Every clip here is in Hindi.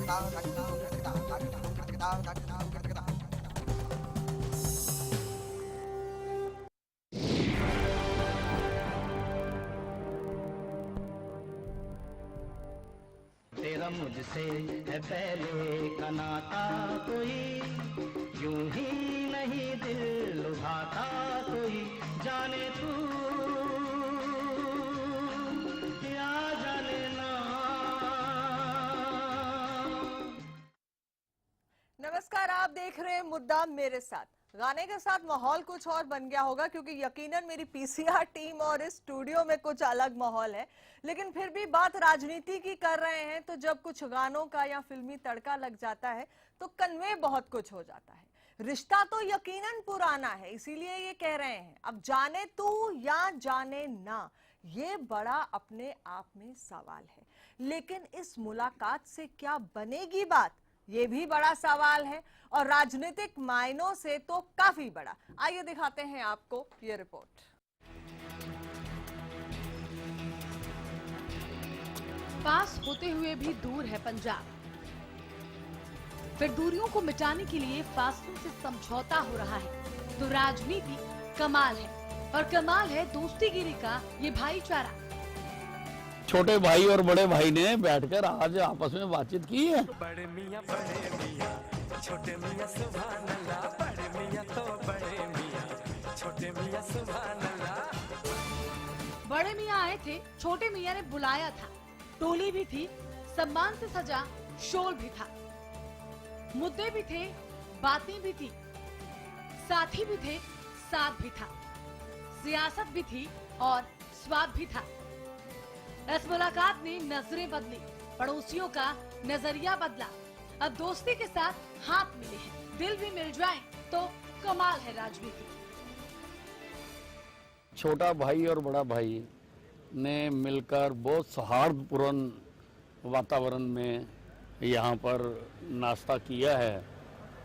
तेरा मुझसे है पहले का नाता, कोई यूं ही नहीं दिल लुभाता, कोई जाने तू या जाने ना। नमस्कार, आप देख रहे हैं मुद्दा मेरे साथ। गाने के साथ माहौल कुछ और बन गया होगा, क्योंकि यकीनन मेरी पीसीआर टीम और इस स्टूडियो में कुछ अलग माहौल है, लेकिन फिर भी बात राजनीति की कर रहे हैं तो जब कुछ गानों का या फिल्मी तड़का लग जाता है तो कन्वे बहुत कुछ हो जाता है। रिश्ता तो यकीनन पुराना है, इसीलिए ये कह रहे हैं अब जाने तू या जाने ना, ये बड़ा अपने आप में सवाल है। लेकिन इस मुलाकात से क्या बनेगी बात, ये भी बड़ा सवाल है, और राजनीतिक मायनों से तो काफी बड़ा। आइए दिखाते हैं आपको ये रिपोर्ट। पास होते हुए भी दूर है पंजाब, फिर दूरियों को मिटाने के लिए फासलों से समझौता हो रहा है। तो राजनीति कमाल है, और कमाल है दोस्तीगिरी का ये भाईचारा। छोटे भाई और बड़े भाई ने बैठकर आज आपस में बातचीत की है। बड़े मियाँ छोटे मियाँ सुभान अल्लाह, बड़े मियाँ तो बड़े मियाँ, छोटे मियाँ सुभान अल्लाह। बड़े मियाँ आए थे, छोटे मियाँ ने बुलाया था, टोली भी थी, सम्मान से सजा शोल भी था, मुद्दे भी थे, बातें भी थी, साथी भी थे, साथ भी था, सियासत भी थी और स्वाद भी था। इस मुलाकात ने नजरें बदली, पड़ोसियों का नजरिया बदला। अब दोस्ती के साथ हाथ मिले हैं, दिल भी मिल जाए तो कमाल है राजनीति। छोटा भाई और बड़ा भाई ने मिलकर बहुत सौहार्दपूर्ण वातावरण में यहाँ पर नाश्ता किया है,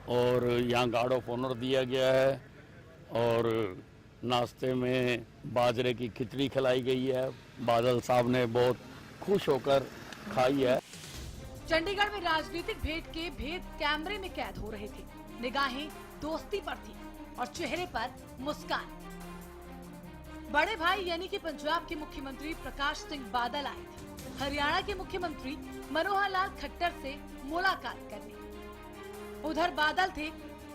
और यहाँ गार्ड ऑफ ऑनर दिया गया है, और नाश्ते में बाजरे की खिचड़ी खिलाई गई है। बादल साहब ने बहुत खुश होकर खाई है। चंडीगढ़ में राजनीतिक भेंट के भेद कैमरे में कैद हो रहे थे। निगाहें दोस्ती पर थी और चेहरे पर मुस्कान। बड़े भाई यानी कि पंजाब के मुख्यमंत्री प्रकाश सिंह बादल आए थे हरियाणा के मुख्यमंत्री मनोहर लाल खट्टर से मुलाकात करने। उधर बादल थे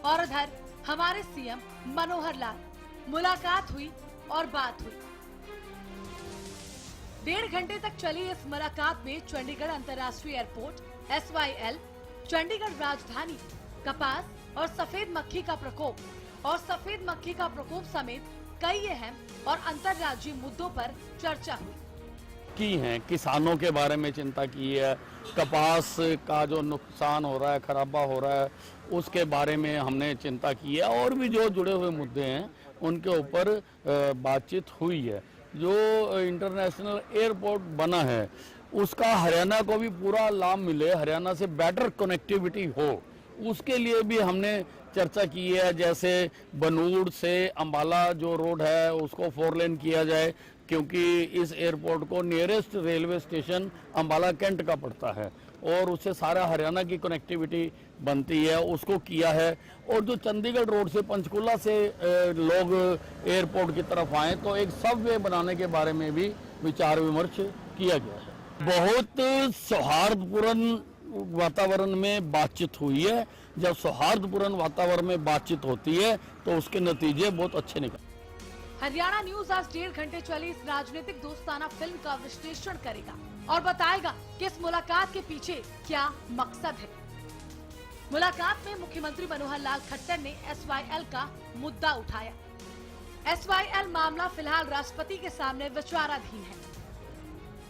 और उधर हमारे सीएम मनोहर लाल। मुलाकात हुई और बात हुई। 1.5 घंटे तक चली इस मुलाकात में चंडीगढ़ अंतर्राष्ट्रीय एयरपोर्ट, SYL, चंडीगढ़ राजधानी, कपास और सफेद मक्खी का प्रकोप समेत कई अहम और अंतर्राज्यीय मुद्दों पर चर्चा हुई। की हैं, किसानों के बारे में चिंता की है, कपास का जो नुकसान हो रहा है, खराबा हो रहा है, उसके बारे में हमने चिंता की है, और भी जो जुड़े हुए मुद्दे हैं उनके ऊपर बातचीत हुई है। जो इंटरनेशनल एयरपोर्ट बना है उसका हरियाणा को भी पूरा लाभ मिले, हरियाणा से बेटर कनेक्टिविटी हो, उसके लिए भी हमने चर्चा की है। जैसे बनूड़ से अंबाला जो रोड है उसको 4 लेन किया जाए, क्योंकि इस एयरपोर्ट को nearest railway station Ambala cantt का पड़ता है, और उससे सारा हरियाणा की कनेक्टिविटी बनती है, उसको किया है। और जो चंडीगढ़ रोड से पंचकुला से लोग एयरपोर्ट की तरफ आए तो एक सबवे बनाने के बारे में भी विचार विमर्श किया गया है। बहुत सौहार्दपूर्ण वातावरण में बातचीत हुई है। जब सौहार्दपूर्ण वातावरण में बातचीत होती है तो उसके नतीजे बहुत अच्छे निकलते हैं। हरियाणा न्यूज आज 1.5 घंटे चली इस राजनीतिक दोस्ताना फिल्म का विश्लेषण करेगा और बताएगा कि इस मुलाकात के पीछे क्या मकसद है। मुलाकात में मुख्यमंत्री मनोहर लाल खट्टर ने SYL का मुद्दा उठाया। SYL मामला फिलहाल राष्ट्रपति के सामने विचाराधीन है।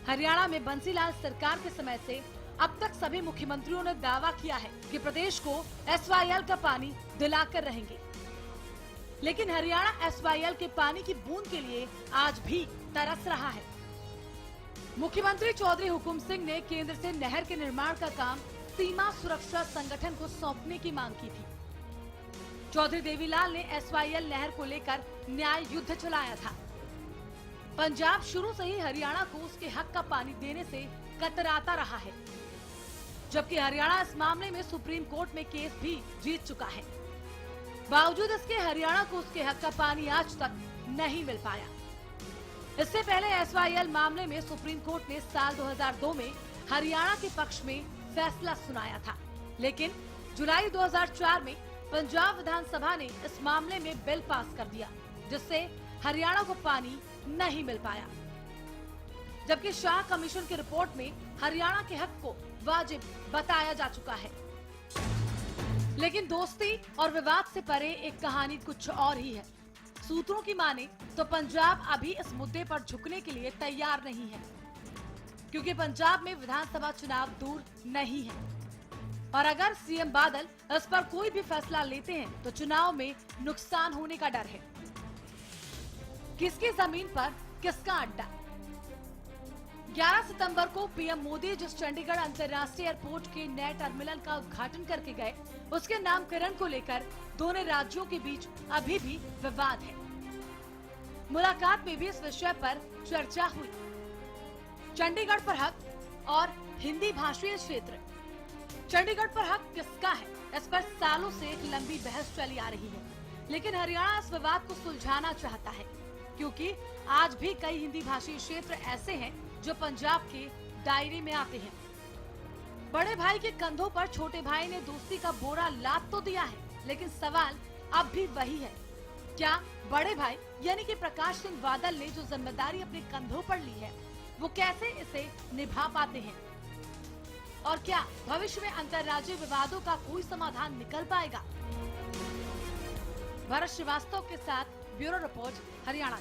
हरियाणा में बंसीलाल सरकार के समय से अब तक सभी मुख्यमंत्रियों ने दावा किया है कि प्रदेश को SYL का पानी दिलाकर रहेंगे, लेकिन हरियाणा SYL के पानी की बूंद के लिए आज भी तरस रहा है। मुख्यमंत्री चौधरी हुकुम सिंह ने केंद्र से नहर के निर्माण का काम सीमा सुरक्षा संगठन को सौंपने की मांग की थी। चौधरी देवीलाल ने SYL नहर को लेकर न्याय युद्ध चलाया था। पंजाब शुरू से ही हरियाणा को उसके हक का पानी देने से कतराता रहा है। जबकि हरियाणा इस मामले में सुप्रीम कोर्ट में केस भी जीत चुका है। बावजूद इसके हरियाणा को उसके हक का पानी आज तक नहीं मिल पाया। इससे पहले SYL मामले में सुप्रीम कोर्ट ने साल 2002 में हरियाणा के पक्ष में फैसला सुनाया था, लेकिन जुलाई 2004 में पंजाब विधानसभा ने इस मामले में बिल पास कर दिया, जिससे हरियाणा को पानी नहीं मिल पाया। जबकि शाह कमीशन की रिपोर्ट में हरियाणा के हक को वाजिब बताया जा चुका है। लेकिन दोस्ती और विवाद से परे एक कहानी कुछ और ही है। सूत्रों की माने तो पंजाब अभी इस मुद्दे पर झुकने के लिए तैयार नहीं है, क्योंकि पंजाब में विधानसभा चुनाव दूर नहीं है और अगर सीएम बादल इस पर कोई भी फैसला लेते हैं तो चुनाव में नुकसान होने का डर है। किसकी जमीन पर किसका अड्डा? 11 सितंबर को पीएम मोदी जिस चंडीगढ़ अंतर्राष्ट्रीय एयरपोर्ट के नए टर्मिनल का उद्घाटन करके गए, उसके नामकरण को लेकर दोनों राज्यों के बीच अभी भी विवाद है। मुलाकात में भी इस विषय पर चर्चा हुई। चंडीगढ़ पर हक और हिंदी भाषी क्षेत्र, चंडीगढ़ पर हक किसका है, इस पर सालों से एक लंबी बहस चली आ रही है। लेकिन हरियाणा इस विवाद को सुलझाना चाहता है, क्योंकि आज भी कई हिंदी भाषी क्षेत्र ऐसे हैं जो पंजाब के दायरे में आते हैं। बड़े भाई के कंधों पर छोटे भाई ने दोस्ती का बोरा लाद तो दिया है, लेकिन सवाल अब भी वही है, क्या बड़े भाई यानी कि प्रकाश सिंह बादल ने जो जिम्मेदारी अपने कंधों पर ली है, वो कैसे इसे निभा पाते हैं? और क्या भविष्य में अंतर्राज्यीय विवादों का कोई समाधान निकल पाएगा? भरत श्रीवास्तव के साथ ब्यूरो रिपोर्ट, हरियाणा।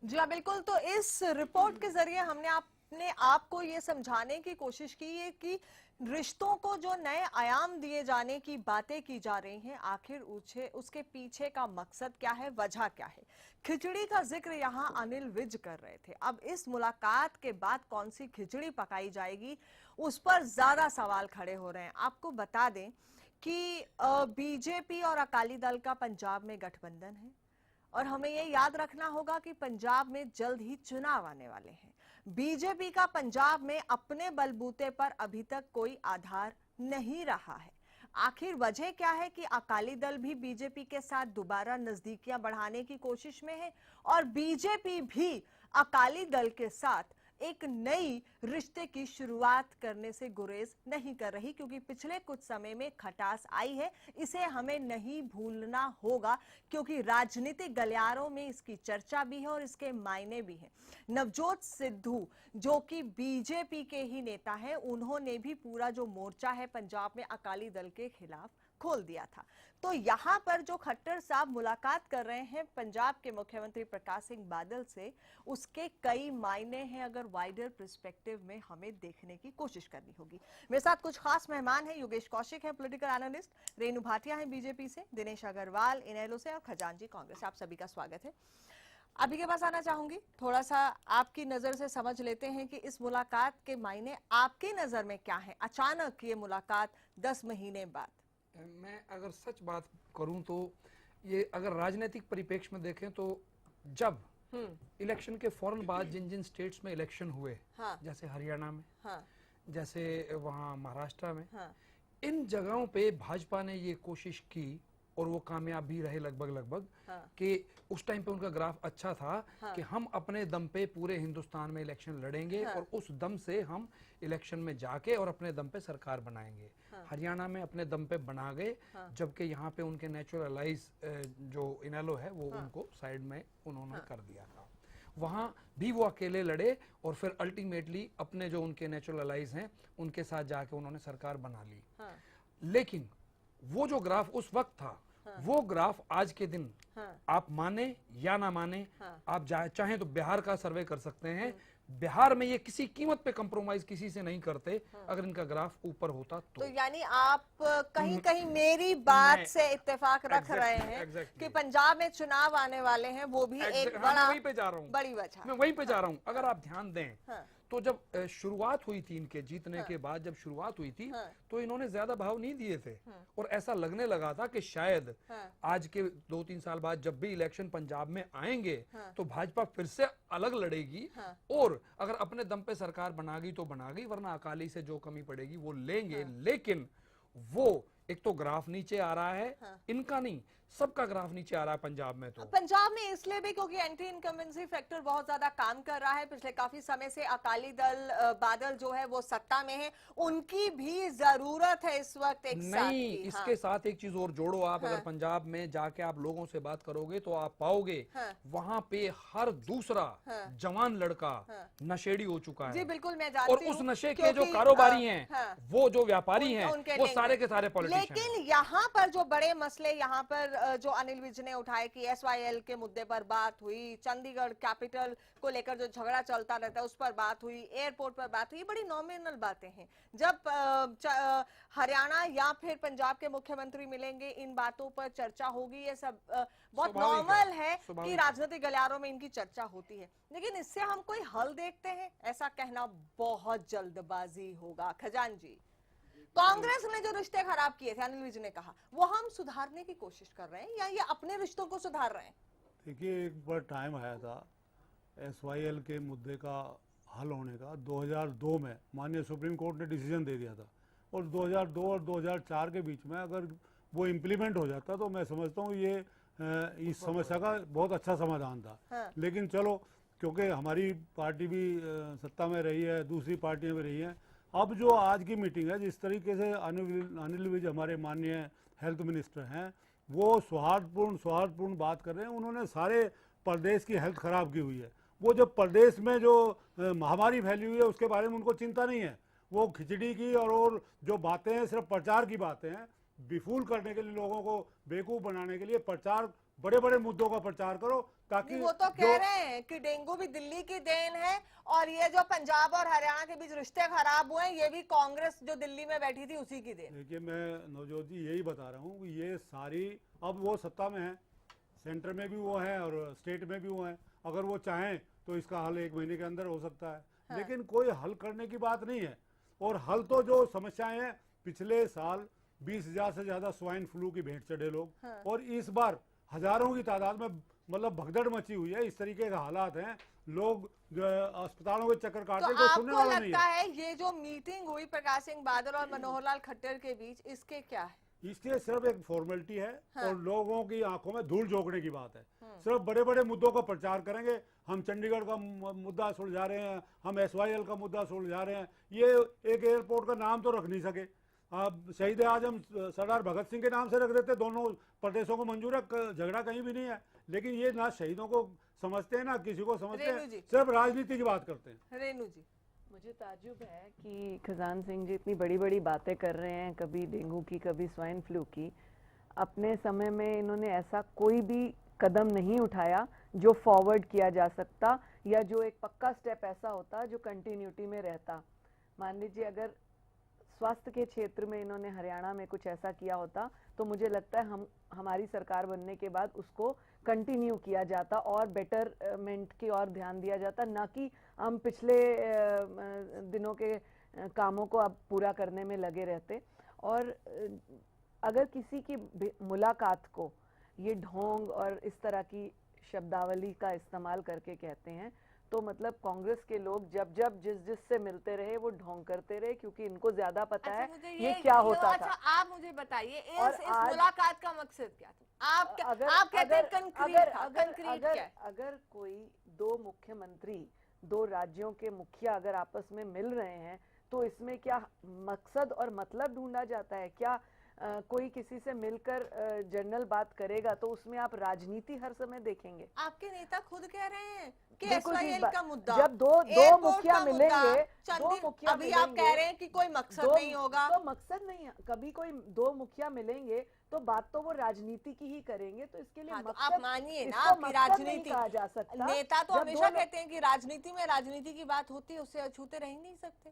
जी हाँ, बिल्कुल। तो इस रिपोर्ट के जरिए हमने अपने आप को ये समझाने की कोशिश की है कि रिश्तों को जो नए आयाम दिए जाने की बातें की जा रही हैं, आखिर उसके पीछे का मकसद क्या है, वजह क्या है। खिचड़ी का जिक्र यहाँ अनिल विज कर रहे थे। अब इस मुलाकात के बाद कौन सी खिचड़ी पकाई जाएगी, उस पर ज्यादा सवाल खड़े हो रहे हैं। आपको बता दें कि बीजेपी और अकाली दल का पंजाब में गठबंधन है और हमें ये याद रखना होगा कि पंजाब में जल्द ही चुनाव आने वाले हैं। बीजेपी का पंजाब में अपने बलबूते पर अभी तक कोई आधार नहीं रहा है। आखिर वजह क्या है कि अकाली दल भी बीजेपी के साथ दोबारा नजदीकियां बढ़ाने की कोशिश में है और बीजेपी भी अकाली दल के साथ एक नई रिश्ते की शुरुआत करने से गुरेज नहीं कर रही, क्योंकि पिछले कुछ समय में खटास आई है, इसे हमें नहीं भूलना होगा, क्योंकि राजनीतिक गलियारों में इसकी चर्चा भी है और इसके मायने भी हैं। नवजोत सिद्धू जो कि बीजेपी के ही नेता हैं, उन्होंने भी पूरा जो मोर्चा है पंजाब में अकाली दल के खिलाफ खोल दिया था। तो यहाँ पर जो खट्टर साहब मुलाकात कर रहे हैं पंजाब के मुख्यमंत्री प्रकाश सिंह बादल से, उसके कई मायने हैं। अगर वाइडर पर्सपेक्टिव में हमें देखने की कोशिश करनी होगी। मेरे साथ कुछ खास मेहमान हैं। योगेश कौशिक है पॉलिटिकल एनालिस्ट, रेणु भाटिया है बीजेपी से, दिनेश अग्रवाल इनेलो से और खजांची कांग्रेस। आप सभी का स्वागत है। अभी के पास आना चाहूंगी, थोड़ा सा आपकी नजर से समझ लेते हैं कि इस मुलाकात के मायने आपकी नजर में क्या है। अचानक ये मुलाकात 10 महीने बाद। मैं अगर सच बात करूं तो ये अगर राजनीतिक परिप्रेक्ष्य में देखें तो जब इलेक्शन के फौरन बाद जिन जिन स्टेट्स में इलेक्शन हुए, हाँ, जैसे हरियाणा में, हाँ, जैसे वहाँ महाराष्ट्र में, हाँ, इन जगहों पे भाजपा ने ये कोशिश की और वो कामयाब भी रहे लगभग हाँ, कि उस टाइम पे उनका ग्राफ अच्छा था, हाँ, कि हम अपने दम पे पूरे हिंदुस्तान में इलेक्शन लड़ेंगे, हाँ, और उस दम से हम इलेक्शन में जाके और अपने दम पे सरकार बनाएंगे। हाँ, हरियाणा में अपने दम पे बना गए, हाँ, जबकि यहाँ पे उनके नेचुरल अलाइज जो इनेलो है वो हाँ, उनको साइड में उन्होंने हाँ, कर दिया था। वहाँ भी वो अकेले लड़े और फिर अल्टीमेटली अपने जो उनके नेचुरल अलाइज हैं उनके साथ जाके उन्होंने सरकार बना ली। हाँ, लेकिन वो जो ग्राफ उस वक्त था, हाँ, वो ग्राफ आज के दिन, हाँ, आप माने या ना माने, हाँ, आप चाहें तो बिहार का सर्वे कर सकते हैं। बिहार में ये किसी कीमत पे कंप्रोमाइज किसी से नहीं करते। अगर इनका ग्राफ ऊपर होता तो यानी आप कहीं कहीं मेरी बात से इत्तेफाक रख रहे हैं कि पंजाब में चुनाव आने वाले हैं, वो भी एक बड़ा वहीं पे जा रहा हूँ, बड़ी वजह। मैं वहीं पे जा रहा हूँ। अगर आप ध्यान दें हाँ, तो जब शुरुआत हुई थी इनके जीतने के बाद, जब शुरुआत हुई थी तो इन्होंने ज्यादा भाव नहीं दिए थे और ऐसा लगने लगा था कि शायद आज के 2-3 साल बाद जब भी इलेक्शन पंजाब में आएंगे तो भाजपा फिर से अलग लड़ेगी और अगर अपने दम पे सरकार बनागी तो बनागी, वरना अकाली से जो कमी पड़ेगी वो लेंगे। लेकिन वो एक तो ग्राफ नीचे आ रहा है, इनका नहीं, सबका ग्राफ नीचे आ रहा है पंजाब में। तो पंजाब में इसलिए भी क्योंकि एंटी इनकम्बेंसी फैक्टर बहुत ज्यादा काम कर रहा है। पिछले काफी समय से अकाली दल बादल जो है वो सत्ता में है, उनकी भी जरूरत है इस वक्त एक साथ नहीं, की। इसके साथ एक चीज और जोड़ो आप, अगर पंजाब में जाके आप लोगों से बात करोगे तो आप पाओगे वहां पे हर दूसरा जवान लड़का नशेड़ी हो चुका है। जी बिल्कुल, मैं जानती और हूं, उस नशे के जो क्योंकि, कारोबारी हैं, वो जो व्यापारी उनके हैं, वो लिंक सारे हैं। के सारे पॉलिटिशियन। लेकिन यहाँ पर जो बड़े मसले यहाँ पर जो अनिल विज ने उठाए कि SYL के मुद्दे पर बात हुई, चंडीगढ़ कैपिटल को लेकर जो झगड़ा चलता रहता है उस पर बात हुई, एयरपोर्ट पर बात हुई, बड़ी नॉमिनल बातें हैं। जब हरियाणा या फिर पंजाब के मुख्यमंत्री मिलेंगे इन बातों पर चर्चा होगी, ये सब बहुत नॉर्मल है कि राजनीतिक गलियारों में इनकी चर्चा होती है। लेकिन इससे हम कोई हल देखते हैं, ऐसा कहना बहुत जल्दबाजी होगा। खजान जी, कांग्रेस ने जो रिश्ते खराब किए थे, अनिल विज ने कहा, वो हम सुधारने की कोशिश कर रहे हैं या ये अपने रिश्तों को सुधार रहे हैं? देखिए, एक बार टाइम आया था SYL के मुद्दे का हल होने का 2002 में, माननीय सुप्रीम कोर्ट ने डिसीजन दे दिया था। और 2002 और 2004 के बीच में अगर वो इम्प्लीमेंट हो जाता तो मैं समझता हूँ ये इस समस्या का बहुत अच्छा समाधान था। लेकिन चलो, क्योंकि हमारी पार्टी भी सत्ता में रही है, दूसरी पार्टियां भी रही हैं, अब जो आज की मीटिंग है, जिस तरीके से अनिल विज हमारे माननीय हेल्थ मिनिस्टर हैं, वो सौहार्दपूर्ण बात कर रहे हैं। उन्होंने सारे प्रदेश की हेल्थ खराब की हुई है। वो जब प्रदेश में जो महामारी फैली हुई है उसके बारे में उनको चिंता नहीं है। वो खिचड़ी की और जो बातें हैं सिर्फ प्रचार की बातें हैं। बिफूल करने के लिए, लोगों को बेवकूफ बनाने के लिए प्रचार, बड़े बड़े मुद्दों का प्रचार करो ताकि वो तो कह रहे हैं कि डेंगू भी दिल्ली की देन है और ये जो पंजाब और हरियाणा के बीच रिश्ते खराब हुए ये भी कांग्रेस जो दिल्ली में बैठी थी उसी की देन। देखिए, मैं नवजोत जी यही बता रहा हूँ कि ये सारी, अब वो सत्ता में है, सेंटर में भी वो है और स्टेट में भी वो है। अगर वो चाहें तो इसका हल 1 महीने के अंदर हो सकता है। लेकिन कोई हल करने की बात नहीं है। और हल तो जो समस्याएं हैं, पिछले साल 20,000 से ज्यादा स्वाइन फ्लू की भेंट चढ़े लोग, और इस बार हजारों की तादाद में मतलब भगदड़ मची हुई है। इस तरीके के हालात हैं, लोग जो अस्पतालों के चक्कर काट रहे, तो सुनने वाला नहीं लगता है। है ये जो मीटिंग हुई प्रकाश सिंह बादल और मनोहर लाल खट्टर के बीच, इसके क्या है? इसके सिर्फ एक फॉर्मेलिटी है और लोगों की आंखों में धूल झोंकने की बात है। सिर्फ बड़े बड़े मुद्दों का प्रचार करेंगे, हम चंडीगढ़ का मुद्दा सुलझा रहे हैं, हम SYL का मुद्दा सुलझा रहे हैं। ये एक एयरपोर्ट का नाम तो रख नहीं सके। अब शहीद आजम सरदार भगत सिंह के नाम से रख देते, दोनों प्रदेशों को मंजूर है, झगड़ा कहीं भी नहीं है। लेकिन ये ना शहीदों को समझते हैं ना किसी को समझते हैं, सिर्फ राजनीति की बात करते हैं। रेनू जी, मुझे ताज्जुब है कि खजान सिंह जी इतनी बड़ी बड़ी बातें कर रहे हैं, कभी डेंगू की, कभी स्वाइन फ्लू की। अपने समय में इन्होंने ऐसा कोई भी कदम नहीं उठाया जो फॉरवर्ड किया जा सकता या जो एक पक्का स्टेप ऐसा होता जो कंटिन्यूटी में रहता। मान लीजिए अगर स्वास्थ्य के क्षेत्र में इन्होंने हरियाणा में कुछ ऐसा किया होता तो मुझे लगता है हमारी सरकार बनने के बाद उसको कंटिन्यू किया जाता और बेटरमेंट की ओर ध्यान दिया जाता, ना कि हम पिछले दिनों के कामों को अब पूरा करने में लगे रहते। और अगर किसी की मुलाकात को ये ढोंग और इस तरह की शब्दावली का इस्तेमाल करके कहते हैं तो मतलब कांग्रेस के लोग जब जिससे मिलते रहे वो ढोंग करते रहे, क्योंकि इनको ज्यादा पता है ये क्या होता था। आप मुझे बताइए इस मुलाकात का मकसद क्या था? आप कहते हैं कंक्रीट। अगर कोई दो मुख्यमंत्री, 2 राज्यों के मुखिया अगर आपस में मिल रहे हैं तो इसमें क्या मकसद और मतलब ढूंढा जाता है? क्या कोई किसी से मिलकर जनरल बात करेगा तो उसमें आप राजनीति हर समय देखेंगे? आपके नेता खुद कह रहे हैं कि SYL का मुद्दा, जब दो मुखिया मिलेंगे, अभी आप कह रहे हैं कि कोई मकसद नहीं होगा। तो मकसद नहीं है, कभी कोई 2 मुखिया मिलेंगे तो बात तो वो राजनीति की ही करेंगे। तो इसके लिए आप मानिए ना कि राजनीति कहा जा सकता। नेता तो हमेशा कहते हैं कि राजनीति में राजनीति की बात होती है, उससे अछूते रह ही नहीं सकते।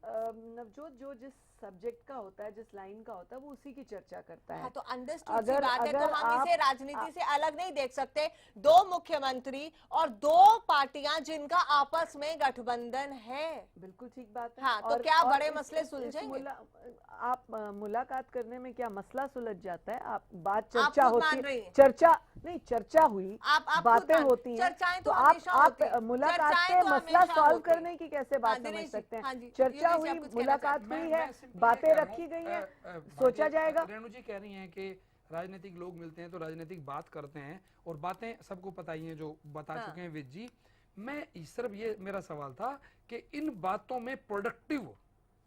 नवजोत, जो जिस सब्जेक्ट का होता है, जिस लाइन का होता है, वो उसी की चर्चा करता है। हाँ, तो अंडरस्टूड सी अगर- बात है, तो अगर हम आप- इसे राजनीति से अलग नहीं देख सकते। दो मुख्यमंत्री और दो पार्टियां जिनका आपस में गठबंधन है। बिल्कुल ठीक बात है। हाँ, तो क्या बड़े मसले सुलझेंगे? आप मुलाकात करने में क्या मसला सुलझ जाता है? आप बात आप चर्चा खुद होती मान रही है, हैं। चर्चा नहीं, चर्चा हुई, आप खुद बातें मान- होती हैं, चर्चाएं तो आप हमेशा होती हैं। मुलाकात चर्चाएं से तो मसला हमेशा सॉल्व होती हैं। करने की कैसे हाँ, बात दिनेश समझ जी, सकते हाँ हैं? जी, चर्चा योगेश जी, हुई, आप कुछ कहना मुलाकात चाहते हुई मैं है, सिर्फ ये बातें कह रहा रखी हूं, गई हैं, भाटी- सोचा जाएगा। रेणु जी कह रही हैं कि राजनीतिक लोग मिलते हैं तो राजनीतिक बात करते हैं, और बातें सबको पता ही हैं जो बता हाँ। चुके हैं विज जी। मैं सिर्फ ये मेरा सवाल था कि इन बातों में प्रोडक्टिव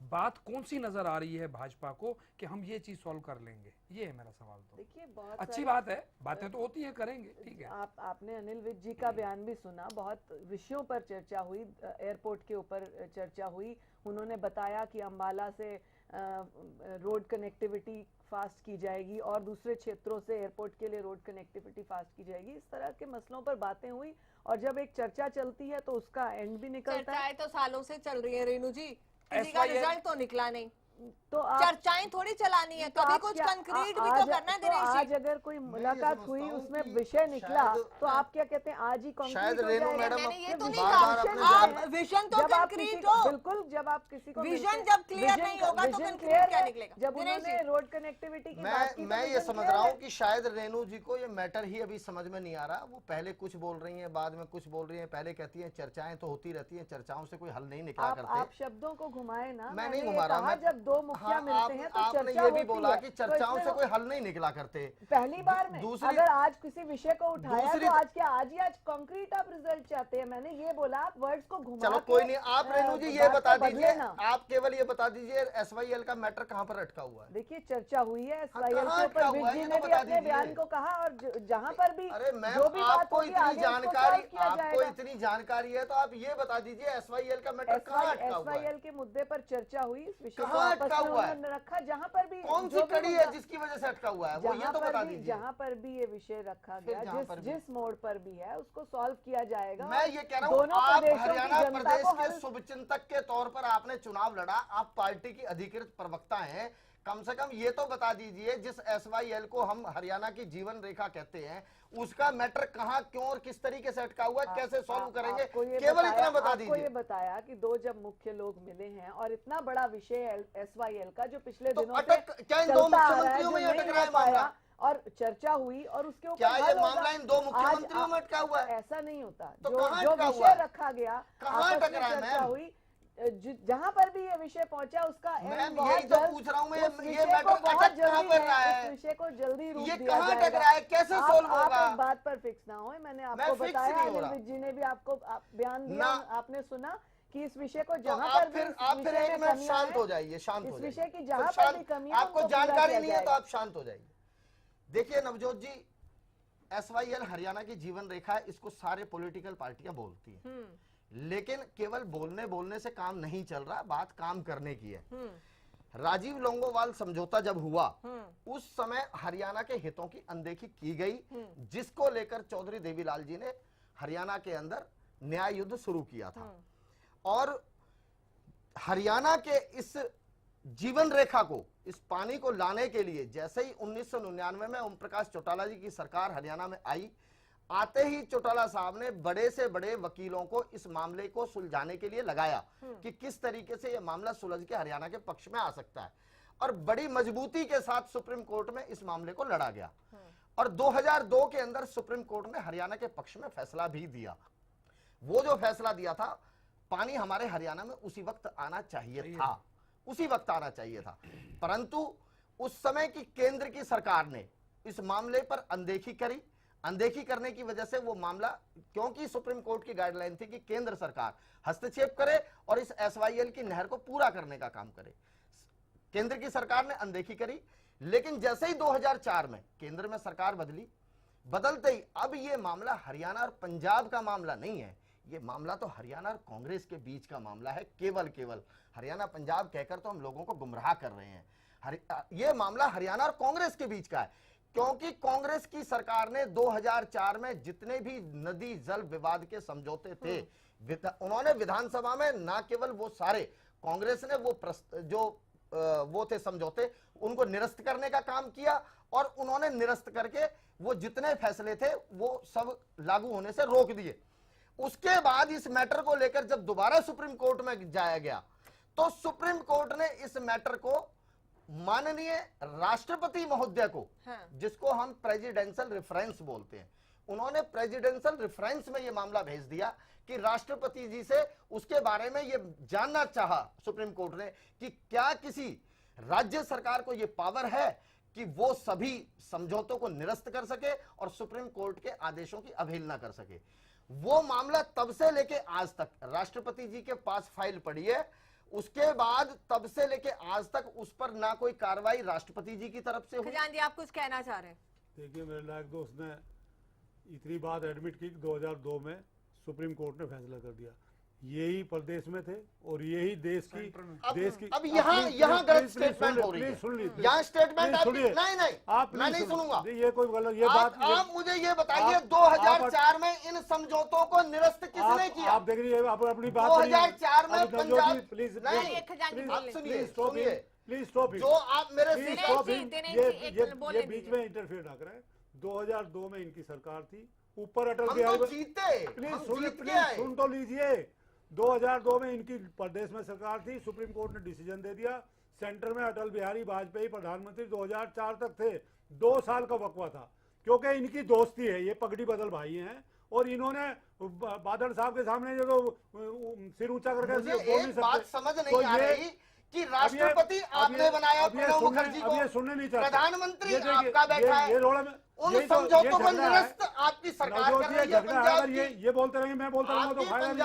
बात कौन सी नजर आ रही है भाजपा को कि हम ये चीज सॉल्व कर लेंगे, ये है मेरा सवाल। तो देखिए, बहुत अच्छी सारी- बात है, बातें तो होती हैं, करेंगे, ठीक है। आपने अनिल विज जी का बयान भी सुना, बहुत विषयों पर चर्चा हुई, एयरपोर्ट के ऊपर चर्चा हुई। उन्होंने बताया कि अंबाला से रोड कनेक्टिविटी फास्ट की जाएगी और दूसरे क्षेत्रों से एयरपोर्ट के लिए रोड कनेक्टिविटी फास्ट की जाएगी। इस तरह के मसलों पर बातें हुई, और जब एक चर्चा चलती है तो उसका एंड भी निकलता है। चर्चाएं तो सालों से चल रही है रेणु जी, किसी का SYL रिजल्ट तो निकला नहीं। तो आप चर्चाएं थोड़ी चलानी है, तो कभी आप कुछ क्या- कंक्रीट भी आज- तो करना है तो दिनेश आज जी। अगर कोई मुलाकात हुई, समझता हूं उसमें कि विषय निकला, शायद- तो आप क्या कहते हैं, आज ही शायद कंक्रीट हो रेणु जाएगा? मैडम मैंने ये तो नहीं विषय कहा, विषय आप नहीं है। विजन तो जब आप कंक्रीट किसी को- हो। बिल्कुल, जब आप किसी को विजन मिलते हैं, जब क्लियर विजन नहीं का- होगा तो विजन कंक्रीट क्लियर क्या है। निकलेगा? जब दिनेश उन्होंने जी। रोड कनेक्टिविटी की बात की तो मैं ये विजन समझ क्लियर रहा है। हूँ कि शायद रेणु जी को ये मैटर ही अभी समझ में नहीं आ रहा। वो पहले कुछ बोल रही हैं, बाद में कुछ बोल रही हैं। पहले कहती हैं चर्चाएं तो होती रहती हैं, चर्चाओं से कोई हल नहीं निकला आप करते। शब्दों को घुमाए ना। मैं मैंने नहीं ये घुमा रहा, कहा, मैं- जब दो मुखिया हाँ, मिलते हैं तो आपने चर्चा ये भी होती बोला है। कि तो चर्चाओं इसमें से कोई हल नहीं निकला करते। पहली बार में दूसरी- अगर आज किसी विषय को उठाया दूसरी- तो आज क्या आज ही आज कंक्रीट आप रिजल्ट चाहते हैं? मैंने ये बोला, आप वर्ड्स को घुमा चलो के, कोई नहीं, आप रेणु जी ये बात बता को बदले दीजिए, ना। आप केवल ये बता दीजिए SYL का मैटर कहाँ पर अटका हुआ है। देखिए, चर्चा हुई है SYL कहाँ के अटका ऊपर। हुआ है, विज जी ये ने तो भी बता अपने दीजिए। बयान को कहा, और जहां पर भी अरे मैम, जो भी बात आपको होगी इतनी आगे उसको जानकारी, solve किया आपको जाएगा। इतनी जानकारी है तो आप ये बता दीजिए SYL का मैटर कहाँ अटका हुआ है। SYL के मुद्दे पर चर्चा हुई, इस विषय को कहाँ आपस अटका में हुआ है? उन्होंने रखा। जहां पर भी कौन सी जो भी कड़ी है मुद्दा- जिसकी वजह से अटका हुआ है, वो ये तो बता दीजिए। जहां पर भी ये विषय रखा फिर गया, जहां पर भी। जिस मोड़ पर भी है, उसको सॉल्व किया जाएगा। मैं ये कह रहा हूँ, दोनों आप प्रदेशों की हरियाणा जनता प्रदेश को के हल- शुभचिंतक के तौर पर आपने चुनाव लड़ा, आप पार्टी की अधिकृत प्रवक्ता हैं। कम से कम ये तो बता दीजिए, जिस SYL को हम हरियाणा की जीवन रेखा कहते हैं, उसका मैटर कहाँ, क्यों और किस तरीके से अटका हुआ है, कैसे सॉल्व करेंगे, आपको ये केवल इतना बता आपको ये दीजिए। बताया कि दो जब मुख्य लोग मिले हैं और इतना बड़ा विषय SYL का जो पिछले तो दिनों अटक- से क्या इन दो चलता आ रहा है, मुख्यमंत्रियों जो में ही नहीं अटक रहा है हो पाया, मामला? और चर्चा हुई और उसके ऊपर क्या ये हल होगा। मामला इन दो मुख्यमंत्रियों आज में अटका हुआ है? ऐसा नहीं होता। तो जो कहाँ जो अटका हुआ विषय है? रखा गया, कहाँ आपस अटक में रहा है, चर्चा मैम? हुई, जहां पर भी ये विषय पहुंचा उसका मैम, end यही बहुत तो जल्द, पूछ रहा हूं मैं, उस ये विषय मैटर को बहुत अटक कहाँ जल्दी पर है, रहा है? उस विषय को जल्दी रूप ये दिया कहाँ अटक जाएगा। रहा है, कैसे सॉल्व आप होगा? एक बात पर फिक्स ना हो। मैंने आपको fix बताया, नहीं हो अनिल रहा। विज जी ने भी आपको बयान दिया, ना- आपने सुना कि इस विषय को तो जहां आप पर भी फिर इस आप फिर विषय एक में मिनट कमियां शांत हैं, हो जाइए, शांत इस हो विषय जाइए। की जहां फिर पर भी कमियां, आपको उनको पूरा जानकारी किया नहीं है तो जाएगा। आप शांत हो जाइए। देखिए नवजोत जी, SYL हरियाणा की जीवन रेखा है, इसको सारे पॉलिटिकल पार्टियां बोलती हैं, लेकिन केवल बोलने से काम नहीं चल रहा, बात काम करने की है। राजीव लोंगोवाल समझौता जब हुआ, उस समय हरियाणा के हितों की अनदेखी की गई, जिसको लेकर चौधरी देवीलाल जी ने हरियाणा के अंदर न्याय युद्ध शुरू किया था। और हरियाणा के इस जीवन रेखा को, इस पानी को लाने के लिए जैसे ही 1999 में ओम प्रकाश चौटाला जी की सरकार हरियाणा में आई, आते ही चौटाला साहब ने बड़े से बड़े वकीलों को इस मामले को सुलझाने के लिए लगाया कि किस तरीके से यह मामला सुलझ के हरियाणा के पक्ष में आ सकता है, और बड़ी मजबूती के साथ सुप्रीम कोर्ट में इस मामले को लड़ा गया। और 2002 के अंदर सुप्रीम कोर्ट ने हरियाणा के पक्ष में फैसला भी दिया। वो जो फैसला दिया था, पानी हमारे हरियाणा में उसी वक्त आना चाहिए था, उसी वक्त आना चाहिए था, परंतु उस समय की केंद्र की सरकार ने इस मामले पर अनदेखी करी। अनदेखी करने की वजह से वो मामला, क्योंकि सुप्रीम कोर्ट की गाइडलाइन थी कि केंद्र सरकार हस्तक्षेप करे और इस SYL की नहर को पूरा करने का काम करे, केंद्र की सरकार ने अनदेखी करी। लेकिन जैसे ही 2004 में केंद्र में सरकार बदली, बदलते ही अब ये मामला हरियाणा और पंजाब का मामला नहीं है, ये मामला तो हरियाणा और कांग्रेस के बीच का मामला है। केवल हरियाणा पंजाब कहकर तो हम लोगों को गुमराह कर रहे हैं। ये मामला हरियाणा और कांग्रेस के बीच का है, क्योंकि कांग्रेस की सरकार ने 2004 में जितने भी नदी जल विवाद के समझौते थे, उन्होंने विधानसभा में ना केवल वो सारे, कांग्रेस ने वो जो वो थे समझौते, उनको निरस्त करने का काम किया और उन्होंने निरस्त करके वो जितने फैसले थे वो सब लागू होने से रोक दिए। उसके बाद इस मैटर को लेकर जब दोबारा सुप्रीम कोर्ट में जाया गया तो सुप्रीम कोर्ट ने इस मैटर को माननीय राष्ट्रपति महोदय को, जिसको हम प्रेसिडेंशियल रेफरेंस बोलते हैं, उन्होंने प्रेसिडेंशियल रेफरेंस में यह मामला भेज दिया कि राष्ट्रपति जी से उसके बारे में यह जानना चाहा सुप्रीम कोर्ट ने कि क्या किसी राज्य सरकार को यह पावर है कि वो सभी समझौतों को निरस्त कर सके और सुप्रीम कोर्ट के आदेशों की अवहेलना कर सके। वो मामला तब से लेके आज तक राष्ट्रपति जी के पास फाइल पड़ी है। उसके बाद तब से लेके आज तक उस पर ना कोई कार्रवाई राष्ट्रपति जी की तरफ से हुई। खजान जी, आप कुछ कहना चाह रहे हैं? देखिए, मेरे लायक दोस्त ने इतनी बात एडमिट की कि 2002 में सुप्रीम कोर्ट ने फैसला कर दिया। यही प्रदेश में थे और यही देश की अब यहाँ गलत स्टेटमेंट हो रही है। सुन लीजिए, यहाँ स्टेटमेंट सुनिए, नहीं आप मैं नहीं सुनूंगा। ये कोई गलत ये बात। आप मुझे ये बताइए 2004 में इन समझौतों को निरस्त किसने किया? आप देख लीजिए, आप अपनी बात 2004 में पंजाब, प्लीज सुनिए प्लीज स्टॉप, जो आप मेरे ये बीच में इंटरफेयर ना करें। 2002 में इनकी सरकार थी, ऊपर अटल बिहारी जीते, प्लीज सुन तो लीजिए। 2002 में इनकी प्रदेश में सरकार थी, सुप्रीम कोर्ट ने डिसीजन दे दिया। सेंटर में अटल बिहारी वाजपेयी प्रधानमंत्री 2004 तक थे। 2 साल का वकवा था, क्योंकि इनकी दोस्ती है, ये पगड़ी बदल भाई हैं और इन्होंने बादल साहब के सामने जो सिर ऊंचा करके बोल नहीं सकते। बात समझ नहीं आ रही कि राष्ट्रपति आपने बनाया प्रणब मुखर्जी को, ये सुनने नहीं चाहते। प्रधानमंत्री आपका बैठा है, उन समझौतों को निरस्त आपकी सरकार कर रही है पंजाब की। ये बोलते रहेंगे, मैं बोलता रहूंगा तो फायदा नहीं।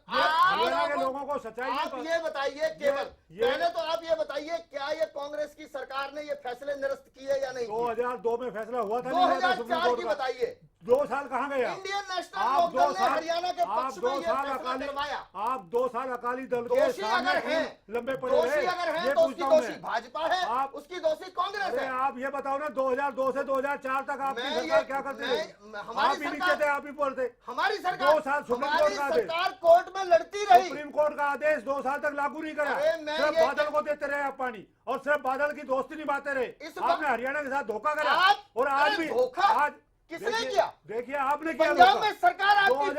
हरियाणा के लोगों को सच्चाई आप ये बताइए, केवल पहले तो आप ये बताइए, क्या ये कांग्रेस की सरकार ने ये फैसले निरस्त किए या नहीं? 2002 में फैसला हुआ था, 2004 की बताइए। 2 साल कहाँ गया? इंडियन नेशनल लोकदल ने हरियाणा के पक्ष में ये फैसला करवाया। आप 2 साल अकाली दल के दोषी अगर हैं, लंबे पड़े रहे, अगर हैं तो उसकी दोषी भाजपा है, उसकी दोषी कांग्रेस है। आप ये बताओ ना, 2002 से 2004 तक आपकी सरकार क्या करती है? आप ही नीचे थे, आप ही ऊपर थे। हमारी सरकार 2 साल सुप्रीम कोर्ट का आदेश, सरकार कोर्ट में लड़ती रही। सुप्रीम कोर्ट का आदेश 2 साल तक लागू नहीं करा। सिर्फ बादल को देते रहे आप पानी और सिर्फ बादल की दोस्ती निभाते रहे। आपने हरियाणा के साथ धोखा करा और आज भी धोखा किसने किया? देखिए, आपने किया। पंजाब में सरकार आपकी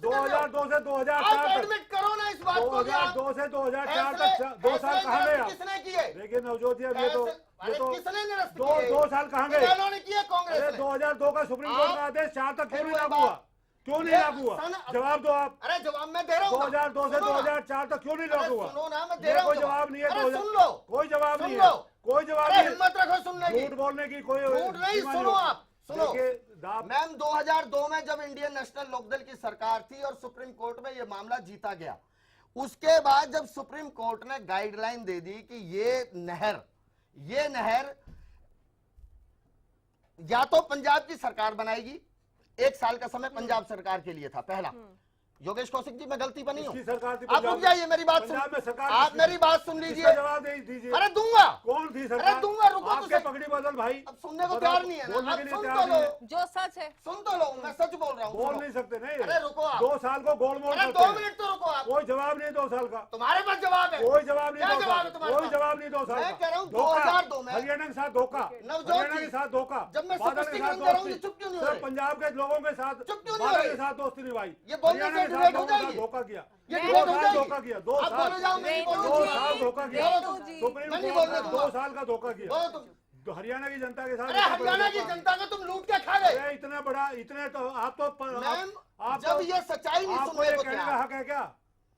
2002 से 2004 तक, एडमिट करो ना इस बात को। 2002 से 2004 तक 2 साल कहाँ गए? किसने किए? देखिए नवजोत जी, अब ये तो किसने निरस्त किए? 2 साल कहाँ गए? इन्होंने किया कांग्रेस ने। 2002 का सुप्रीम कोर्ट का आदेश 4 तक क्यों नहीं लागू हुआ? क्यों नहीं लागू हुआ? जवाब दो आप। अरे जवाब मैं दे रहा हूँ। 2002 से 2004 तक क्यों नहीं लागू हुआ? सुनो ना, मैं दे रहा हूँ। कोई जवाब नहीं है। सुन लो, कोई जवाब नहीं है, कोई जवाब नहीं। हिम्मत रखो सुनने की। झूठ बोलने की कोई झूठ नहीं। सुनो आप, सुनो देखिए मैम, 2002 में जब इंडियन नेशनल लोकदल की सरकार थी और सुप्रीम कोर्ट में यह मामला जीता गया, उसके बाद जब सुप्रीम कोर्ट ने गाइडलाइन दे दी कि ये नहर या तो पंजाब की सरकार बनाएगी, 1 साल का समय पंजाब सरकार के लिए था पहला। योगेश कौशिक जी, मैं गलती पर नहीं हूँ, आप रुक जाइए, मेरी बात सुन, आप मेरी बात सुन लीजिए। जवाब दीजिए। अरे दूंगा। कौन थी सरकार? अरे दूंगा, रुको तो आपके पगड़ी बदल भाई। अब सुनने को तैयार नहीं है ना, अब सुन तो लो, जो सच है सुन तो लो, मैं सच बोल रहा हूँ। बोल नहीं सकते नहीं। अरे रुको आप, 2 साल को गोलमोल अरे 2 मिनट तो रुको आप। कोई जवाब नहीं 2 साल का। तुम्हारे पास जवाब है? कोई जवाब नहीं। क्या जवाब है तुम्हारे कोई जवाब नहीं 2 साल का। मैं कह रहा हूँ 2002 में हरियाणा के साथ धोखा, हरियाणा के साथ धोखा, जब मैं बादल के साथ दोस्ती, चुप क्यों नहीं हो सिर्फ रहे? पंजाब के लोगों के साथ बादल के साथ दोस्ती निभाई, ये बोलने से हरियाणा के डिबेट साथ हो जाएगी। धोखा किया। ये 2 डिबेट हो साल जाएगी। धोखा किया। 2 आप बोलो जाओ, मैं नहीं 2 बोलूंगा। साल धोखा किया। सुप्रीम मैं नहीं कोर्ट बोलने ने दूंगा। 2 साल का धोखा किया। बोलो तुम। तो हरियाणा की जनता के साथ। अरे हरियाणा की जनता को तुम लूट के खा गए। अरे इतना बड़ा, इतने तो आप तो मैम, आप जब ये सच्चाई नहीं आपको सुनने ये को कहने का तैयार, हक है क्या?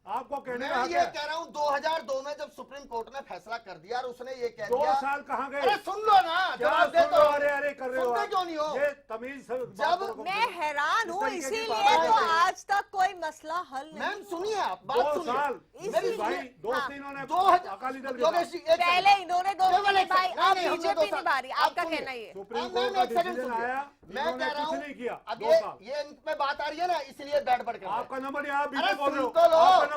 आपको कहने मैं का हक ये है? कह रहा हूँ 2002 में जब सुप्रीम कोर्ट ने फैसला कर दिया और उसने ये कह 2 दिया। साल कहाँ गए? अरे सुन लो ना, जवाब दे दो। अरे अरे कर रहे हो सुनते आप। क्यों नहीं हो? ये तमीज जब मैं हैरान हूँ, इस तरीके की इसीलिए बात तो है। आज तक कोई मसला हल नहीं। मैम सुनिए, आप 2 बात सुनिए। साल इसीलिए- भाई दोस्ती हाँ। इन्होंने 2000 अकाली दल के योगेश साथ। जी, एक पहले सेकंड। इन्होंने केवल दोस्ती एक निभाई, सेकंड। अब नहीं, हमने बीजेपी 2 साल। निभा रही है। आप आपका सुनिए। कहना ये? सुप्रीम मैम, कोर्ट का एक सेकंड डिसीजन सुनिए। आया, मैं इन्होंने कह रहा कुछ नहीं किया। हूँ, अब 2 साल। ये इन पे बात आ रही है ना, इसलिए बैठ बढ़ कर आपका नंबर, आप अरे बीच बोल रहे हो। सुन तो लो। आपका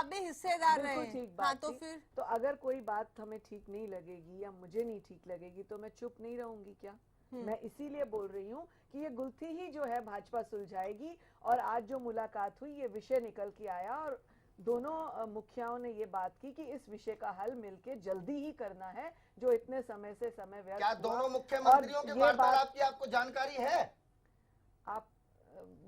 आप भी हिस्सेदार रहे बिल्कुल ठीक हाँ बात तो थी। फिर तो अगर कोई बात हमें ठीक नहीं लगेगी या मुझे नहीं ठीक लगेगी तो मैं चुप नहीं रहूंगी क्या? मैं इसीलिए बोल रही हूँ कि ये गुत्थी ही जो है भाजपा सुलझाएगी। और आज जो मुलाकात हुई, ये विषय निकल के आया और दोनों मुखियाओं ने ये बात की कि इस विषय का हल मिलके जल्दी ही करना है, जो इतने समय से समय व्यर्थ क्या हुआ। दोनों मुख्यमंत्रियों के वार्तालाप की आपको जानकारी है? आप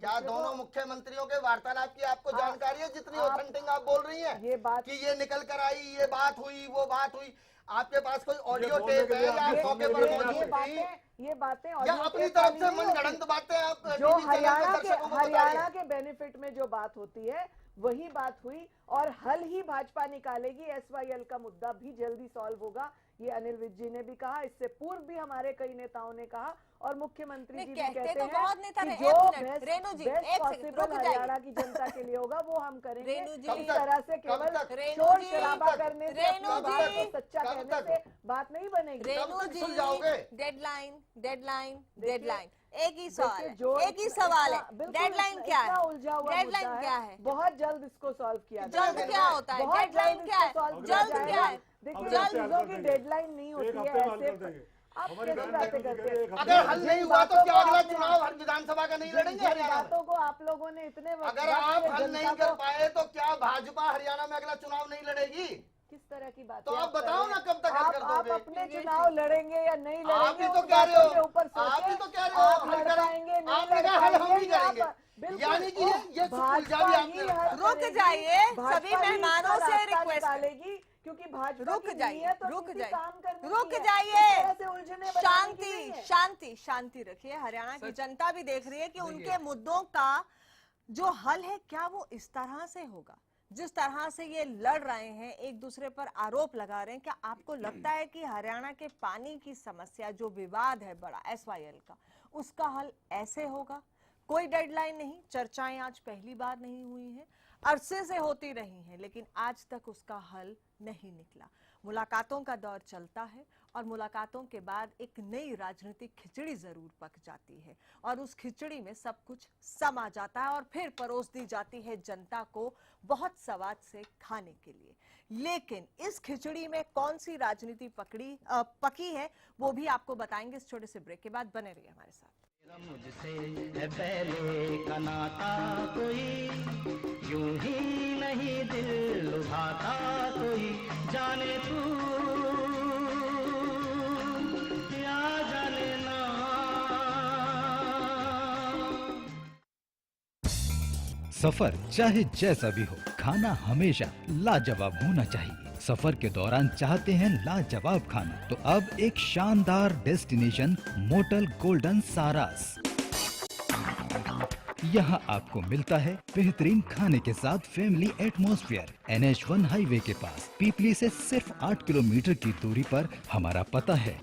क्या दोनों मुख्यमंत्रियों के वार्तालाप की आपको जानकारी है? जितनी ऑथेंटिक आप बोल रही हैं ये बात कि ये निकल कर आई, ये बात हुई, वो बात हुई, आपके पास कोई ऑडियो टेप है या मौके पर मौजूद थी? ये बातें या अपनी तरफ से मनगढ़ंत बातें आप जो टीवी चैनल पे दर्शकों को बताइए। हरियाणा के बेनिफिट में जो बात होती है वही बात हुई और हल ही भाजपा निकालेगी। एसवाईएल का मुद्दा भी जल्दी सॉल्व होगा, ये अनिल विज जी ने भी कहा, इससे पूर्व भी हमारे कई नेताओं ने कहा और मुख्यमंत्री जी भी कहते हैं कि जो पॉसिबल हरियाणा की जनता के लिए होगा वो हम करेंगे। इस तरह से केवल शोर शराबा करने से, सच्चा कहने से बात नहीं बनेगी। रेणु जी, डेडलाइन एक ही सवाल है, डेडलाइन क्या है? डेडलाइन क्या है? बहुत जल्द इसको सॉल्व किया जल्द क्या होता है? डेडलाइन क्या है? जल्द क्या है? देखिए चीजों की डेडलाइन नहीं होती है ऐसे। आप कैसे बातें करते हैं? अगर हल नहीं हुआ तो क्या अगला चुनाव हर विधानसभा का नहीं लड़ेंगे हरियाणा में? बातों को आप लोगों ने इतने अगर आप हल नहीं कर पाए तो क्या भाजपा हरियाणा में अगला चुनाव नहीं लड़ेगी? किस तरह की बात? तो आप बताओ ना कब तक हल कर आप दोगे? अपने चुनाव लड़ेंगे या नहीं लड़ेंगे? आप ही तो कह रहे हो, ऊपर आप ही तो कह रहे हो आप हल करेंगे, आपने कहा हल हम भी करेंगे, यानी कि ये सुलझा भी आपने रखा। रुक जाइए, सभी मेहमानों से रिक्वेस्ट डालेगी क्योंकि भाजपा रुक की जाइए, नीयत और रुक सीधी जाइए, काम करने रुक की है। जाइए। इस तरह से उलझने बनाने की नहीं है। शांति रखिए। हरियाणा की जनता भी देख रही है कि उनके मुद्दों का जो हल है क्या वो इस तरह से होगा जिस तरह से ये लड़ रहे हैं, एक दूसरे पर आरोप लगा रहे हैं। क्या आपको लगता है कि हरियाणा के पानी की समस्या, जो विवाद है बड़ा एसवाईएल का, उसका हल ऐसे होगा? कोई डेडलाइन नहीं, चर्चाएं आज पहली बार नहीं हुई हैं, अरसे से होती रही हैं, लेकिन आज तक उसका हल नहीं निकला। मुलाकातों का दौर चलता है और मुलाकातों के बाद एक नई राजनीतिक खिचड़ी जरूर पक जाती है और उस खिचड़ी में सब कुछ समा जाता है और फिर परोस दी जाती है जनता को बहुत स्वाद से खाने के लिए। लेकिन इस खिचड़ी में कौन सी राजनीति पकी है वो भी आपको बताएंगे इस छोटे से ब्रेक के बाद। बने रहिए हमारे साथ। मुझसे है पहले का नाता कोई, यूं ही नहीं दिल लुभाता कोई, जाने तू या जाने ना। सफर चाहे जैसा भी हो, खाना हमेशा लाजवाब होना चाहिए। सफर के दौरान चाहते हैं लाजवाब खाना, तो अब एक शानदार डेस्टिनेशन मोटल गोल्डन सारास। यहाँ आपको मिलता है बेहतरीन खाने के साथ फैमिली एटमॉस्फेयर। NH1 हाईवे के पास पीपली से सिर्फ 8 किलोमीटर की दूरी पर हमारा पता है।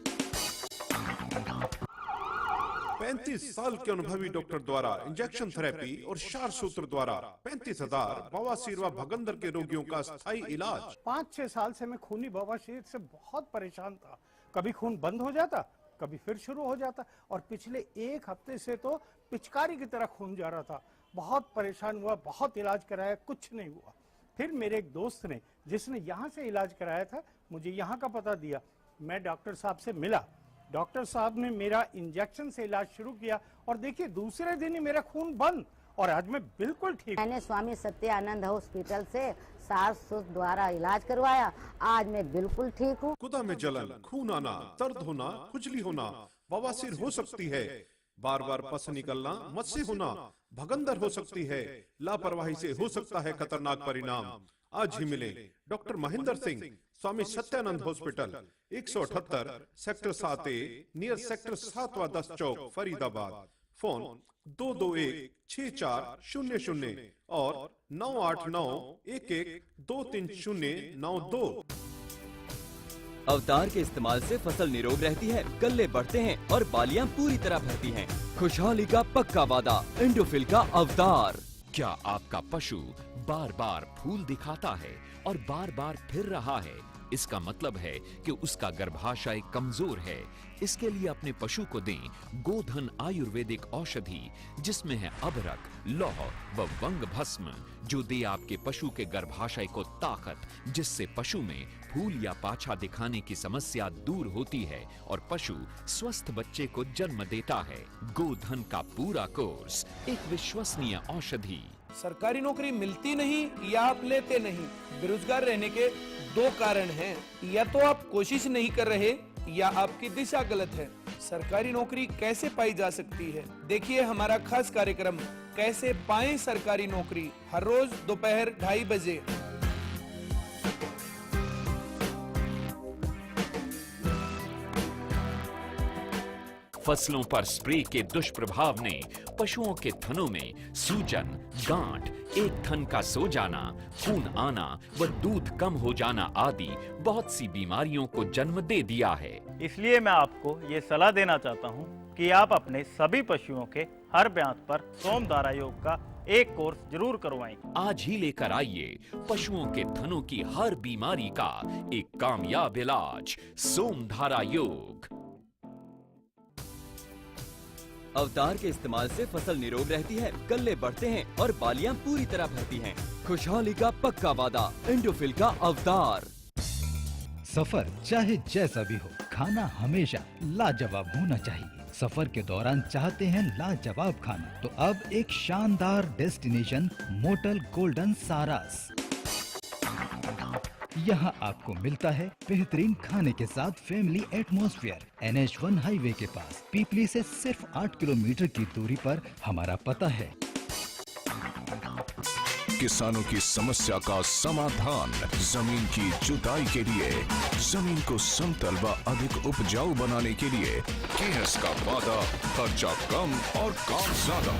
35 साल के अनुभवी डॉक्टर द्वारा इंजेक्शन थेरेपी और क्षार सूत्र द्वारा 35,000 बवासीर व भगंदर के रोगियों का स्थायी इलाज। 5-6 साल से मैं खूनी बवासीर से बहुत परेशान था। कभी खून बंद हो जाता, कभी फिर शुरू हो जाता और पिछले 1 हफ्ते से तो पिचकारी की तरह खून जा रहा था। बहुत परेशान हुआ, बहुत इलाज कराया, कुछ नहीं हुआ। फिर मेरे एक दोस्त ने, जिसने यहाँ से इलाज कराया था, मुझे यहाँ का पता दिया। मैं डॉक्टर साहब से मिला, डॉक्टर साहब ने मेरा इंजेक्शन से इलाज शुरू किया और देखिए दूसरे दिन ही मेरा खून बंद और आज मैं बिल्कुल ठीक। मैंने स्वामी सत्यानंद हॉस्पिटल से सार सूत्र द्वारा इलाज करवाया, आज मैं बिल्कुल ठीक हूँ। गुदा में जलन, खून आना, दर्द होना, खुजली होना, बवासीर हो सकती है, बार बार पस निकलना, मस्सी होना, भगंदर हो सकती है, लापरवाही से हो सकता है खतरनाक परिणाम। आज ही मिले doctor Mahendra Singh, Swami Satyanand hospital, 178 sector 7A near sector 7-10 Chowk, Faridabad. Phone 221-6400 और 989-11-23092। अवतार के इस्तेमाल से फसल निरोग रहती है, गल्ले बढ़ते हैं और बालियां पूरी तरह भरती हैं। खुशहाली का पक्का वादा, इंडोफिल का अवतार। क्या आपका पशु बार बार फूल दिखाता है और बार बार फिर रहा है? इसका मतलब है कि उसका गर्भाशय कमजोर है। इसके लिए अपने पशु को दें गोधन आयुर्वेदिक औषधि, जिसमें है अबरक, लौह व वंग भस्म, जो दे आपके पशु के गर्भाशय को ताकत, जिससे पशु में फूल या पाछा दिखाने की समस्या दूर होती है और पशु स्वस्थ बच्चे को जन्म देता है। गोधन का पूरा कोर्स, एक विश्वसनीय औषधि। सरकारी नौकरी मिलती नहीं या आप लेते नहीं, बेरोजगार रहने के दो कारण हैं। या तो आप कोशिश नहीं कर रहे या आपकी दिशा गलत है। सरकारी नौकरी कैसे पाई जा सकती है, देखिए हमारा खास कार्यक्रम कैसे पाएं सरकारी नौकरी, हर रोज दोपहर 2:30 बजे। फसलों पर स्प्रे के दुष्प्रभाव ने पशुओं के थनों में सूजन, गांठ, एक थन का सो जाना, खून आना व दूध कम हो जाना आदि बहुत सी बीमारियों को जन्म दे दिया है। इसलिए मैं आपको ये सलाह देना चाहता हूँ कि आप अपने सभी पशुओं के हर ब्यांत पर सोमधारा योग का एक कोर्स जरूर करवाएं। आज ही लेकर आइए पशुओं के थनों की हर बीमारी का एक कामयाब इलाज, सोमधारा योग। अवतार के इस्तेमाल से फसल निरोग रहती है, गल्ले बढ़ते हैं और बालियां पूरी तरह भरती हैं। खुशहाली का पक्का वादा, एंडोफिल का अवतार। सफर चाहे जैसा भी हो, खाना हमेशा लाजवाब होना चाहिए। सफर के दौरान चाहते हैं लाजवाब खाना, तो अब एक शानदार डेस्टिनेशन मोटल गोल्डन सारास। यहाँ आपको मिलता है बेहतरीन खाने के साथ फैमिली एटमॉस्फेयर। NH1 हाईवे के पास पीपली से सिर्फ 8 किलोमीटर की दूरी पर हमारा पता है। किसानों की समस्या का समाधान, जमीन की जुताई के लिए, जमीन को समतल व अधिक उपजाऊ बनाने के लिए KS का वादा, खर्चा कम और काम ज्यादा।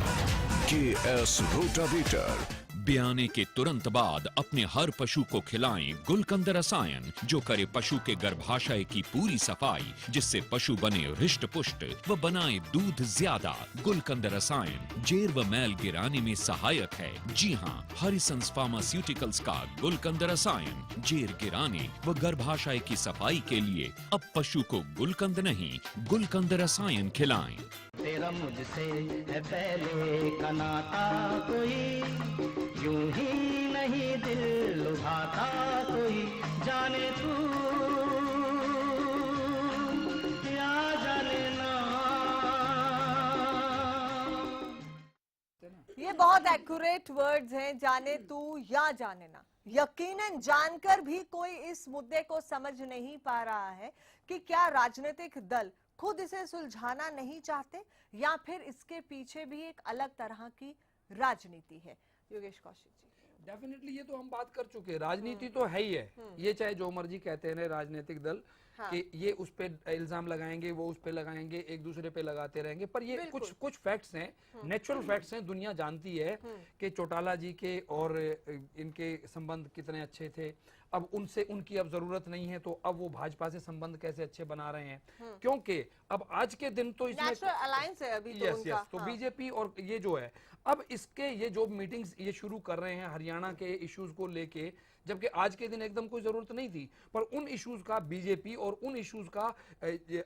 KS rotavator. ब्याने के तुरंत बाद अपने हर पशु को खिलाएं गुलकंद रसायन, जो करे पशु के गर्भाशय की पूरी सफाई, जिससे पशु बने हृष्ट पुष्ट व बनाए दूध ज्यादा। गुलकंद रसायन जेर व मैल गिराने में सहायक है। जी हाँ, हरिसंस फार्मास्यूटिकल्स का गुलकंद रसायन जेर गिराने व गर्भाशय की सफाई के लिए। अब पशु को गुलकंद नहीं, गुलकंद रसायन खिलाएं। तेरा मुझसे है पहले का नाता, कोई यूं ही नहीं दिल लुभाता, कोई जाने तू या जाने ना। ये बहुत एक्यूरेट वर्ड्स हैं, जाने तू या जाने ना। यकीनन जानकर भी कोई इस मुद्दे को समझ नहीं पा रहा है कि क्या राजनीतिक दल खुद इसे सुलझाना नहीं चाहते या फिर इसके पीछे भी एक अलग तरह की राजनीति है। योगेश कौशिक जी, डेफिनेटली ये तो हम बात कर चुके हैं, राजनीति तो है ही है। ये चाहे जो मर्जी कहते हैं राजनीतिक दल, हाँ। कि ये उस पे इल्जाम लगाएंगे, वो उस पे लगाएंगे, एक दूसरे पे लगाते रहेंगे, पर ये कुछ फैक्ट्स हैं, नेचुरल फैक्ट्स हैं। दुनिया जानती है कि चौटाला जी के और इनके संबंध कितने अच्छे थे। अब उनसे उनकी अब जरूरत नहीं है, तो अब वो भाजपा से संबंध कैसे अच्छे बना रहे हैं, क्योंकि अब आज के दिन तो इसमें नेशनल अलायंस है अभी तो उनका। तो बीजेपी और ये जो है, अब इसके ये जो मीटिंग्स ये शुरू कर रहे हैं हरियाणा के इश्यूज को लेके, जबकि आज के दिन एकदम कोई जरूरत नहीं थी, पर उन इश्यूज का बीजेपी और उन इश्यूज का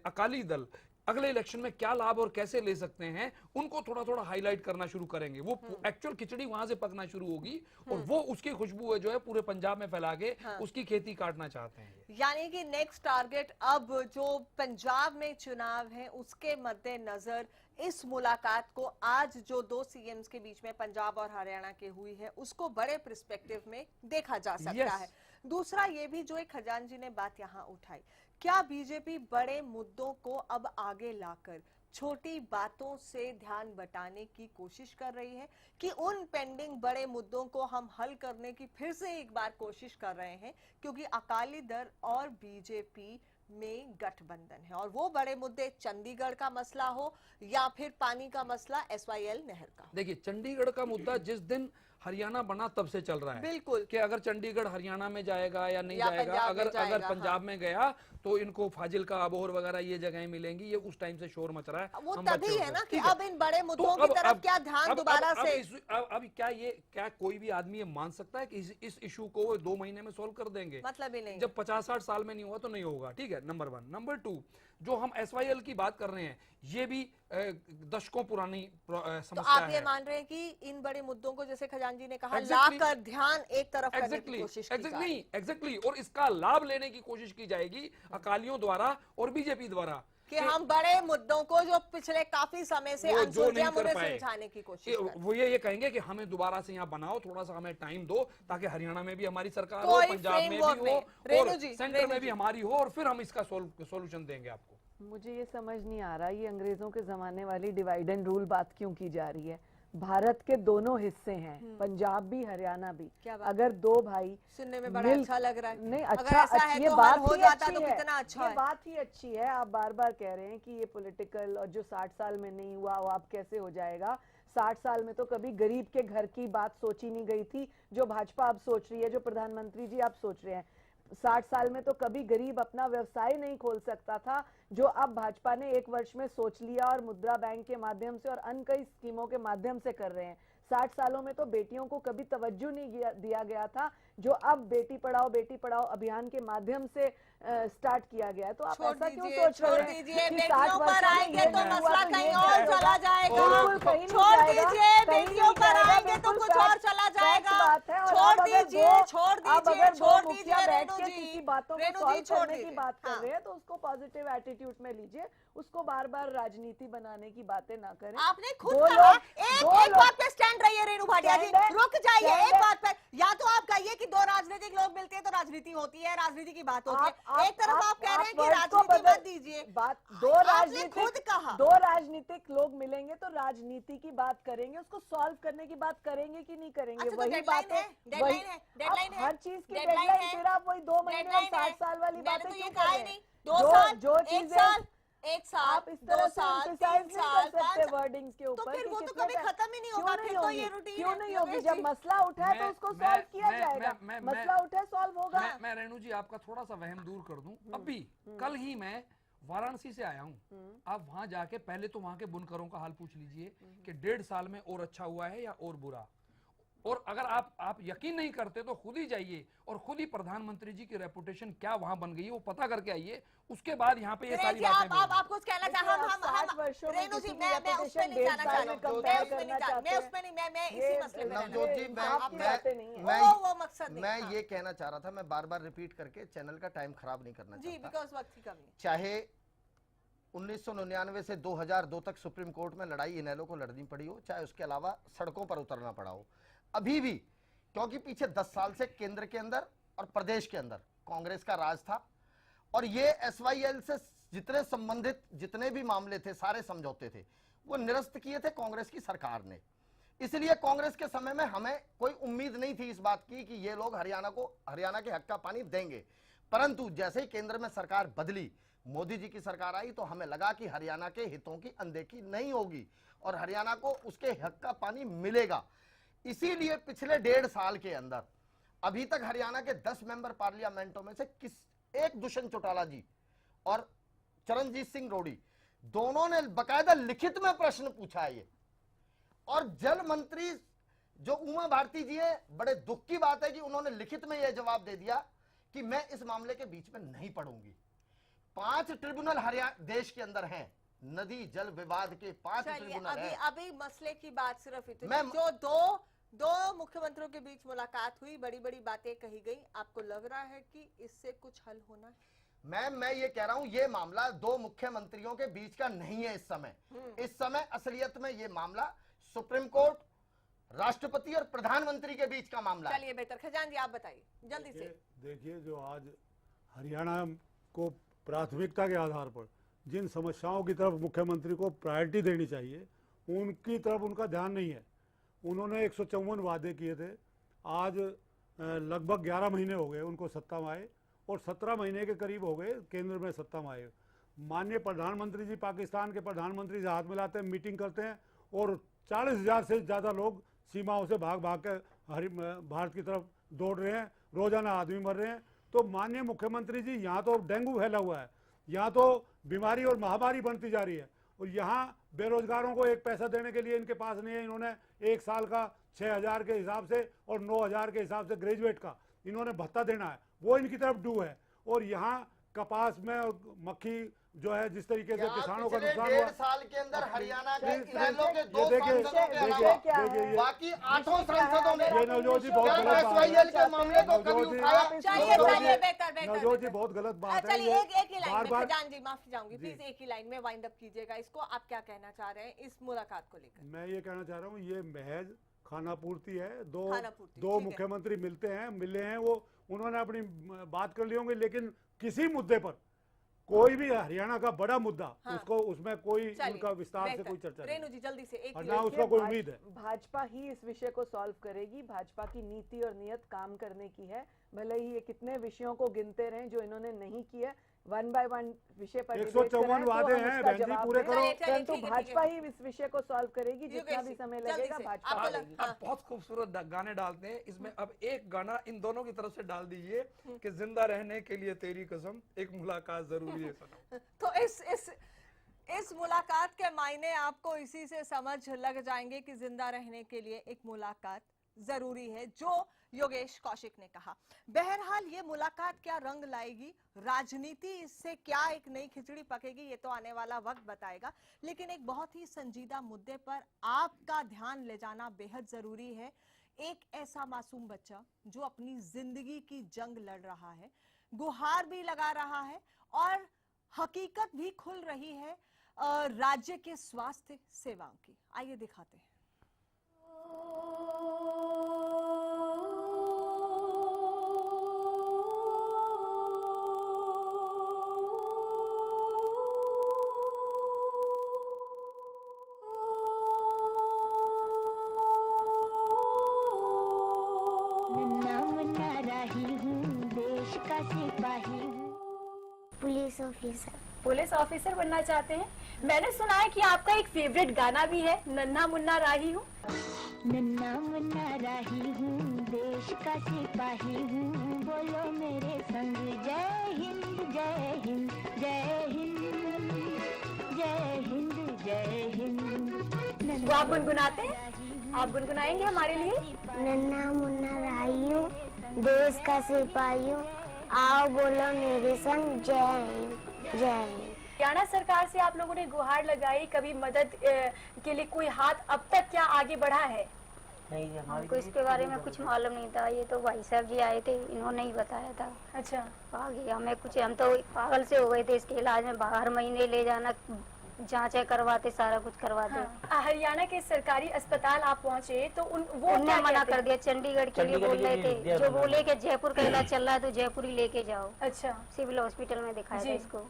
अकाली दल अगले इलेक्शन में क्या लाभ और कैसे ले सकते हैं, उनको थोड़ा थोड़ा हाईलाइट करना शुरू करेंगे। वो एक्चुअल खिचड़ी वहां से पकना शुरू होगी और वो उसकी खुशबू है जो है पूरे पंजाब में फैला के उसकी खेती काटना चाहते हैं। यानी कि नेक्स्ट टारगेट अब जो पंजाब में चुनाव है उसके मद्देनजर इस मुलाकात को आज जो दो सीएम्स के बीच में पंजाब और हरियाणा के हुई है उसको बड़े पर्सपेक्टिव में देखा जा सकता है। दूसरा ये भी जो एक खजानजी ने बात यहाँ उठाई, क्या बीजेपी बड़े मुद्दों को अब आगे लाकर छोटी बातों से ध्यान बटाने की कोशिश कर रही है कि उन पेंडिंग बड़े मुद्दों को हम हल करने की फिर से एक बार कोशिश कर रहे हैं, क्योंकि अकाली दल और बीजेपी में गठबंधन है और वो बड़े मुद्दे चंडीगढ़ का मसला हो या फिर पानी का मसला SYL नहर का। देखिए, चंडीगढ़ का मुद्दा जिस दिन हरियाणा बना तब से चल रहा है बिल्कुल कि अगर चंडीगढ़ हरियाणा में जाएगा या नहीं या जाएगा, पंजाब में अगर जाएगा, अगर पंजाब में गया तो इनको फाजिलका, अबोहर वगैरह ये जगहें मिलेंगी। ये उस टाइम से शोर मच रहा है। वो हम तभी बच्चे है हो ना गए। कि ठीक है। अब इन बड़े तो मुद्दों की तरफ क्या ध्यान दोबारा से अब क्या कोई भी आदमी ये मान सकता है कि इस इशू को वो 2 महीने में सोल्व कर देंगे? मतलब ही नहीं। जब 50-60 साल में नहीं हुआ तो नहीं होगा। ठीक है, नंबर 1। नंबर 2, जो हम SYL की बात कर रहे हैं, ये भी दशकों पुरानी समस्या तो आप ये है। मान रहे हैं कि इन बड़े मुद्दों को, जैसे खजानजी ने कहा, Exactly. लाकर ध्यान एक तरफ करने की कोशिश की जा रही है। एग्जैक्टली, और इसका लाभ लेने की कोशिश की जाएगी अकालियों द्वारा और बीजेपी द्वारा कि हम बड़े मुद्दों को जो पिछले काफी समय से अनसुलझे मुद्दे सुलझाने की कोशिश करें। वो ये कहेंगे कि हमें दोबारा से यहाँ बनाओ, थोड़ा सा हमें टाइम दो, ताकि हरियाणा में भी हमारी सरकार हो, पंजाब में भी हो, और सेंटर में भी हमारी हो, और फिर हम इसका सोल्यूशन देंगे आपको। मुझे ये समझ नहीं आ रहा, ये अंग्रेजों के जमाने वाली डिवाइड एंड रूल बात क्यों की जा रही है? भारत के दोनों हिस्से हैं, पंजाब भी हरियाणा भी। अगर दो भाई सुनने में बड़ा अच्छा लग रहा है। नहीं, अगर अच्छा, ऐसा है ये तो बात हो ही जाता अच्छी तो है, कितना अच्छा ये है। बात ही अच्छी है। आप बार बार कह रहे हैं कि ये पॉलिटिकल, और जो 60 साल में नहीं हुआ वो अब कैसे हो जाएगा? 60 साल में तो कभी गरीब के घर की बात सोची नहीं गई थी, जो भाजपा अब सोच रही है, जो प्रधानमंत्री जी आप सोच रहे हैं। 60 साल में तो कभी गरीब अपना व्यवसाय नहीं खोल सकता था, जो अब भाजपा ने 1 वर्ष में सोच लिया, और मुद्रा बैंक के माध्यम से और अन्य कई स्कीमों के माध्यम से कर रहे हैं। 60 सालों में तो बेटियों को कभी तवज्जो नहीं दिया गया था, जो अब बेटी पढ़ाओ अभियान के माध्यम से स्टार्ट किया गया है। तो आप ऐसा क्यों सोच रहे हैं कि 60 पर आएंगे तो मसला कहीं और चला जाएगा? कहीं छोड़ दीजिए, बेटियों पर आएंगे तो कुछ और चला जाएगा। छोड़ दीजिए रेणु जी, बातों को सॉल्व करने की बात कर रहे हैं, तो उसको पॉजिटिव एटीट्यूड में लीजिए, उसको बार बार राजनीति बनाने की बातें ना करें। आपने खुद कहा एक बात पे स्टैंड रहिए रेणु भाटिया जी, रुक जाइए एक बात पर। या तो आप कहिए कि 2 राजनीतिक लोग मिलते हैं तो राजनीति होती है, राजनीति की बात होती है। एक तरफ आप कह रहे हैं कि राजनीति मत दीजिए। दो राजनीतिक लोग मिलेंगे तो राजनीति की बात करेंगे, उसको सॉल्व करने की बात करेंगे कि नहीं करेंगे? अच्छा, वही बात है, डेडलाइन है, हर चीज की डेडलाइन, फिर आप वही 2 महीने और 60 साल वाली बातें क्यों कर रहे हैं? 2 साल, जो चीजें एक साल, आप इस तरह से 3 साल, 5 वर्डिंग्स के ऊपर, तो फिर वो तो कितने कभी खत्म ही नहीं होगा। फिर तो ये रूटीन क्यों नहीं होगी? जब मसला उठा है तो उसको सॉल्व किया जाएगा। मसला उठा सॉल्व होगा। मैं रेणु जी आपका थोड़ा सा वहम दूर कर दूं। अभी कल ही मैं वाराणसी से आया हूँ। आप वहां जाके पहले तो वहां के बुनकरों का हाल पूछ लीजिए कि 1.5 साल में और अच्छा हुआ है या और बुरा। और अगर आप यकीन नहीं करते तो खुद ही जाइए और खुद ही प्रधानमंत्री जी की रेपुटेशन क्या वहां बन गई है वो पता करके आइए, उसके बाद यहाँ पे ये सारी बातें। आप कुछ कहना चाह रहे हैं? रेणु जी, मैं उसमें नहीं जाना चाह रही हूँ, मैं इसी मसले में नवजोत जी, वो मकसद मैं ये कहना चाह रहा था, मैं बार बार रिपीट करके चैनल का टाइम खराब नहीं करना जी, बिकॉज़ वक्त की कमी। चाहे 1999 से 2002 तक सुप्रीम कोर्ट में लड़ाई इनेलो को लड़नी पड़ी हो, चाहे उसके अलावा सड़कों पर उतरना पड़ा हो, अभी भी, क्योंकि पीछे 10 साल से केंद्र के अंदर और प्रदेश के अंदर कांग्रेस का राज था, और ये SYL से जितने संबंधित जितने भी मामले थे, सारे समझौते थे, वो निरस्त किए थे कांग्रेस की सरकार ने। इसलिए कांग्रेस के समय में हमें कोई उम्मीद नहीं थी इस बात की कि ये लोग हरियाणा के हक का पानी देंगे। परंतु जैसे ही केंद्र में सरकार बदली, मोदी जी की सरकार आई, तो हमें लगा कि हरियाणा के हितों की अनदेखी नहीं होगी और हरियाणा को उसके हक का पानी मिलेगा। इसीलिए पिछले 1.5 साल के अंदर अभी तक हरियाणा के 10 मेंबर पार्लियामेंटों में से एक दुष्यंत चौटाला जी और चरणजीत सिंह रोडी दोनों ने बकायदा लिखित में प्रश्न पूछा है ये, और जल मंत्री जो उमा भारती जी है, बड़े दुख की बात है कि उन्होंने लिखित में यह जवाब दे दिया कि मैं इस मामले के बीच में नहीं पढ़ूंगी। 5 ट्रिब्यूनल हरियाणा देश के अंदर हैं, नदी जल विवाद के 5 ट्रिब्यूनल हैं। अभी मसले की बात सिर्फ इतनी, जो दो मुख्यमंत्रियों के बीच मुलाकात हुई, बड़ी बड़ी बातें कही गई, आपको लग रहा है कि इससे कुछ हल होना है? मैं ये कह रहा हूं, ये मामला 2 मुख्यमंत्रियों के बीच का नहीं है इस समय। इस समय असलियत में ये मामला सुप्रीम कोर्ट, राष्ट्रपति और प्रधानमंत्री के बीच का मामला है। चलिए बेहतर खजान जी आप बताइए जल्दी से। देखिए, जो आज हरियाणा को प्राथमिकता के आधार पर जिन समस्याओं की तरफ मुख्यमंत्री को प्रायोरिटी देनी चाहिए, उनकी तरफ उनका ध्यान नहीं है। उन्होंने 154 वादे किए थे, आज लगभग 11 महीने हो गए उनको सत्ता में आए, और 17 महीने के करीब हो गए केंद्र में सत्ता में आए। माननीय प्रधानमंत्री जी पाकिस्तान के प्रधानमंत्री से हाथ मिलाते हैं, मीटिंग करते हैं, और 40,000 से ज़्यादा लोग सीमाओं से भाग भाग के भारत की तरफ दौड़ रहे हैं, रोजाना आदमी मर रहे हैं। तो माननीय मुख्यमंत्री जी, यहाँ तो डेंगू फैला हुआ है, यहाँ तो बीमारी और महामारी बनती जा रही है, और यहाँ बेरोजगारों को एक पैसा देने के लिए इनके पास नहीं है। इन्होंने एक साल का 6,000 के हिसाब से और 9,000 के हिसाब से ग्रेजुएट का इन्होंने भत्ता देना है, वो इनकी तरफ डू है। और यहाँ कपास में मक्खी जो है जिस तरीके से किसानों का नुकसान हुआ, 1.5 साल के अंदर हरियाणा के इनेलो के 2 देखिए, सांसदों के अलावा बाकी 8 सांसदों ने ये नवजोत जी बहुत गलत बात SYL के मामले को कभी उठाया। नवजोत जी बहुत गलत बात है। चलिए एक ही लाइन में, बार खजान जी माफी चाहूंगी, प्लीज एक ही लाइन में वाइंड अप कीजिएगा इसको। आप क्या कहना चाह रहे हैं इस मुलाकात को लेकर? मैं ये कहना चाह रहा हूँ, ये महज खाना पूर्ति है। दो ठीक है। मुख्यमंत्री मिले हैं, वो उन्होंने अपनी बात कर ली होंगी, लेकिन किसी मुद्दे पर कोई भी हरियाणा का बड़ा मुद्दा उसको उसमें कोई उनका विस्तार से कोई चर्चा रेणु जी जल्दी से एक और ना उसका कोई उम्मीद है। भाजपा ही इस विषय को सॉल्व करेगी। भाजपा की नीति और नियत काम करने की है। भले ही ये कितने विषयों को गिनते रहे जो इन्होंने नहीं किया, 1 by 1 विषय पर 154 वादे हैं बहन जी, पूरे करो। परंतु भाजपा ही इस विषय को सॉल्व करेगी। जितना भी समय लगेगा भाजपा करेगी। आप बहुत खूबसूरत गाने डालते हैं, इसमें अब एक गाना इन दोनों की तरफ से डाल दीजिए कि जिंदा रहने के लिए तेरी कसम एक मुलाकात जरूरी है सनम। तो इस मुलाकात के मायने आपको इसी से समझ लग जाएंगे कि जिंदा रहने के लिए एक मुलाकात जरूरी है, जो योगेश कौशिक ने कहा। बहरहाल ये मुलाकात क्या रंग लाएगी, राजनीति इससे क्या एक नई खिचड़ी पकेगी, ये तो आने वाला वक्त बताएगा। लेकिन एक बहुत ही संजीदा मुद्दे पर आपका ध्यान ले जाना बेहद जरूरी है। एक ऐसा मासूम बच्चा जो अपनी जिंदगी की जंग लड़ रहा है, गुहार भी लगा रहा है और हकीकत भी खुल रही है राज्य के स्वास्थ्य सेवाओं की। आइए दिखाते हैं। पुलिस ऑफिसर बनना चाहते हैं? मैंने सुना है कि आपका एक फेवरेट गाना भी है, नन्हा मुन्ना राही हूँ। नन्हा मुन्ना राही हूँ, देश का सिपाही हूँ, बोलो मेरे संग जय हिंद जय हिंद जय हिंद जय हिंद जय हिंद। वो आप गुनगुनाते हैं? आप गुनगुनाएंगे हमारे लिए? नन्हा मुन्ना राही हूँ, देश का सिपाही हूँ, आओ बोलो मेरे संग जय हिंद जय हिंद। हरियाणा सरकार से आप लोगों ने गुहार लगाई, कभी मदद के लिए कोई हाथ अब तक क्या आगे बढ़ा है? नहीं, हमको इसके बारे में कुछ मालूम नहीं था। ये तो भाई साहब जी आए थे, इन्होंने ही बताया था। अच्छा, आगे हमें कुछ, हम तो पागल से हो गए थे इसके इलाज में। हर महीने ले जाना, जांचें करवाते, सारा कुछ करवाते। हाँ। हरियाणा के सरकारी अस्पताल आप पहुंचे तो उन्होंने मना कर दिया। चंडीगढ़ के लिए बोल रहे थे, जो बोले कि जयपुर का इलाज चल रहा है तो जयपुर ही लेके जाओ। अच्छा, सिविल हॉस्पिटल में दिखाया था इसको।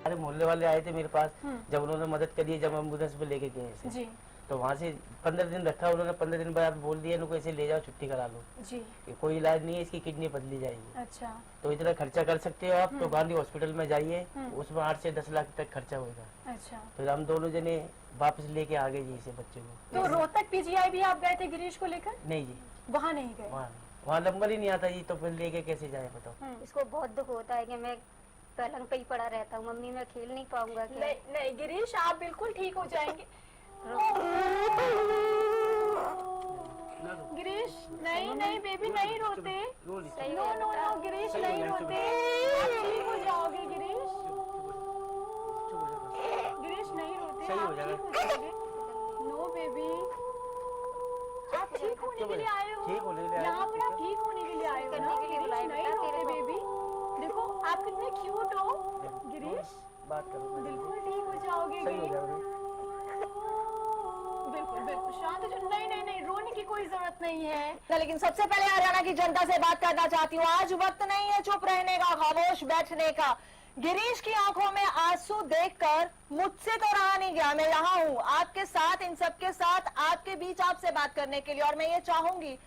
अरे मोहल्ले वाले आए थे मेरे पास, जब उन्होंने मदद करी, जब एम्बुलेंस पे लेके गए जी, तो वहाँ से 15 दिन रखा उन्होंने। 15 दिन बाद बोल दिया इनको ऐसे ले जाओ, छुट्टी करा लो जी, कि कोई इलाज नहीं है, इसकी किडनी बदली जाएगी। अच्छा, तो इतना खर्चा कर सकते हो आप तो गांधी हॉस्पिटल में जाइए, उसमें 8 से 10 लाख तक खर्चा होगा। अच्छा, फिर हम दोनों जने वापस लेके आ गए जी इसे बच्चे को। तो रोहतक पीजीआई भी आप गए थे गिरीश को लेकर? नहीं जी, वहाँ नहीं गए। वहाँ नंबर ही नहीं आता जी, तो फिर लेके कैसे जाए बताओ। इसको बहुत दुख होता है कि मैं पलंग पे ही पड़ा रहता हूँ, मम्मी मैं खेल नहीं पाऊंगा। नहीं गिरीश, आप बिल्कुल ठीक हो जाएंगे। गिरीश, नहीं बेबी, नहीं रोते। नो गिरीश, नहीं रोते, आप ठीक हो जाओगे गिरीश। गिरीश नहीं रोते, आप ठीक हो जाओगे। नो बेबी, आप ठीक होने के लिए आए हो, यहाँ पर आप ठीक होने के लिए आए हो ना। गिरीश नहीं रोते बेबी, देखो आप कितने क्यूट हो गिरीश, बात करो, बिल्कुल ठीक हो जाओगे। बिल्कुल शांत हो। नहीं, रोने की कोई जरूरत नहीं है। लेकिन सबसे पहले हरियाणा की जनता से बात करना चाहती हूँ। आज वक्त नहीं है चुप रहने का, खामोश बैठने का। गिरीश की आंखों में आंसू देखकर मुझसे तो रहा नहीं गया। मैं यहाँ हूँ आपके साथ, इन सबके साथ, आपके बीच आपसे बात करने के लिए। और मैं ये चाहूंगी,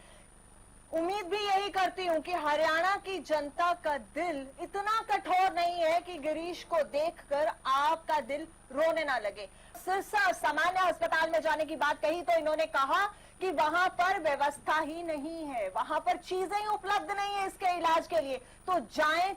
उम्मीद भी यही करती हूँ कि हरियाणा की जनता का दिल इतना कठोर नहीं है कि गिरीश को देखकर आपका दिल रोने ना लगे। सिरसा सामान्य अस्पताल में जाने की बात कही तो इन्होंने कहा कि वहां पर व्यवस्था ही नहीं है, वहां पर चीजें ही उपलब्ध नहीं है इसके इलाज के लिए। तो जाएं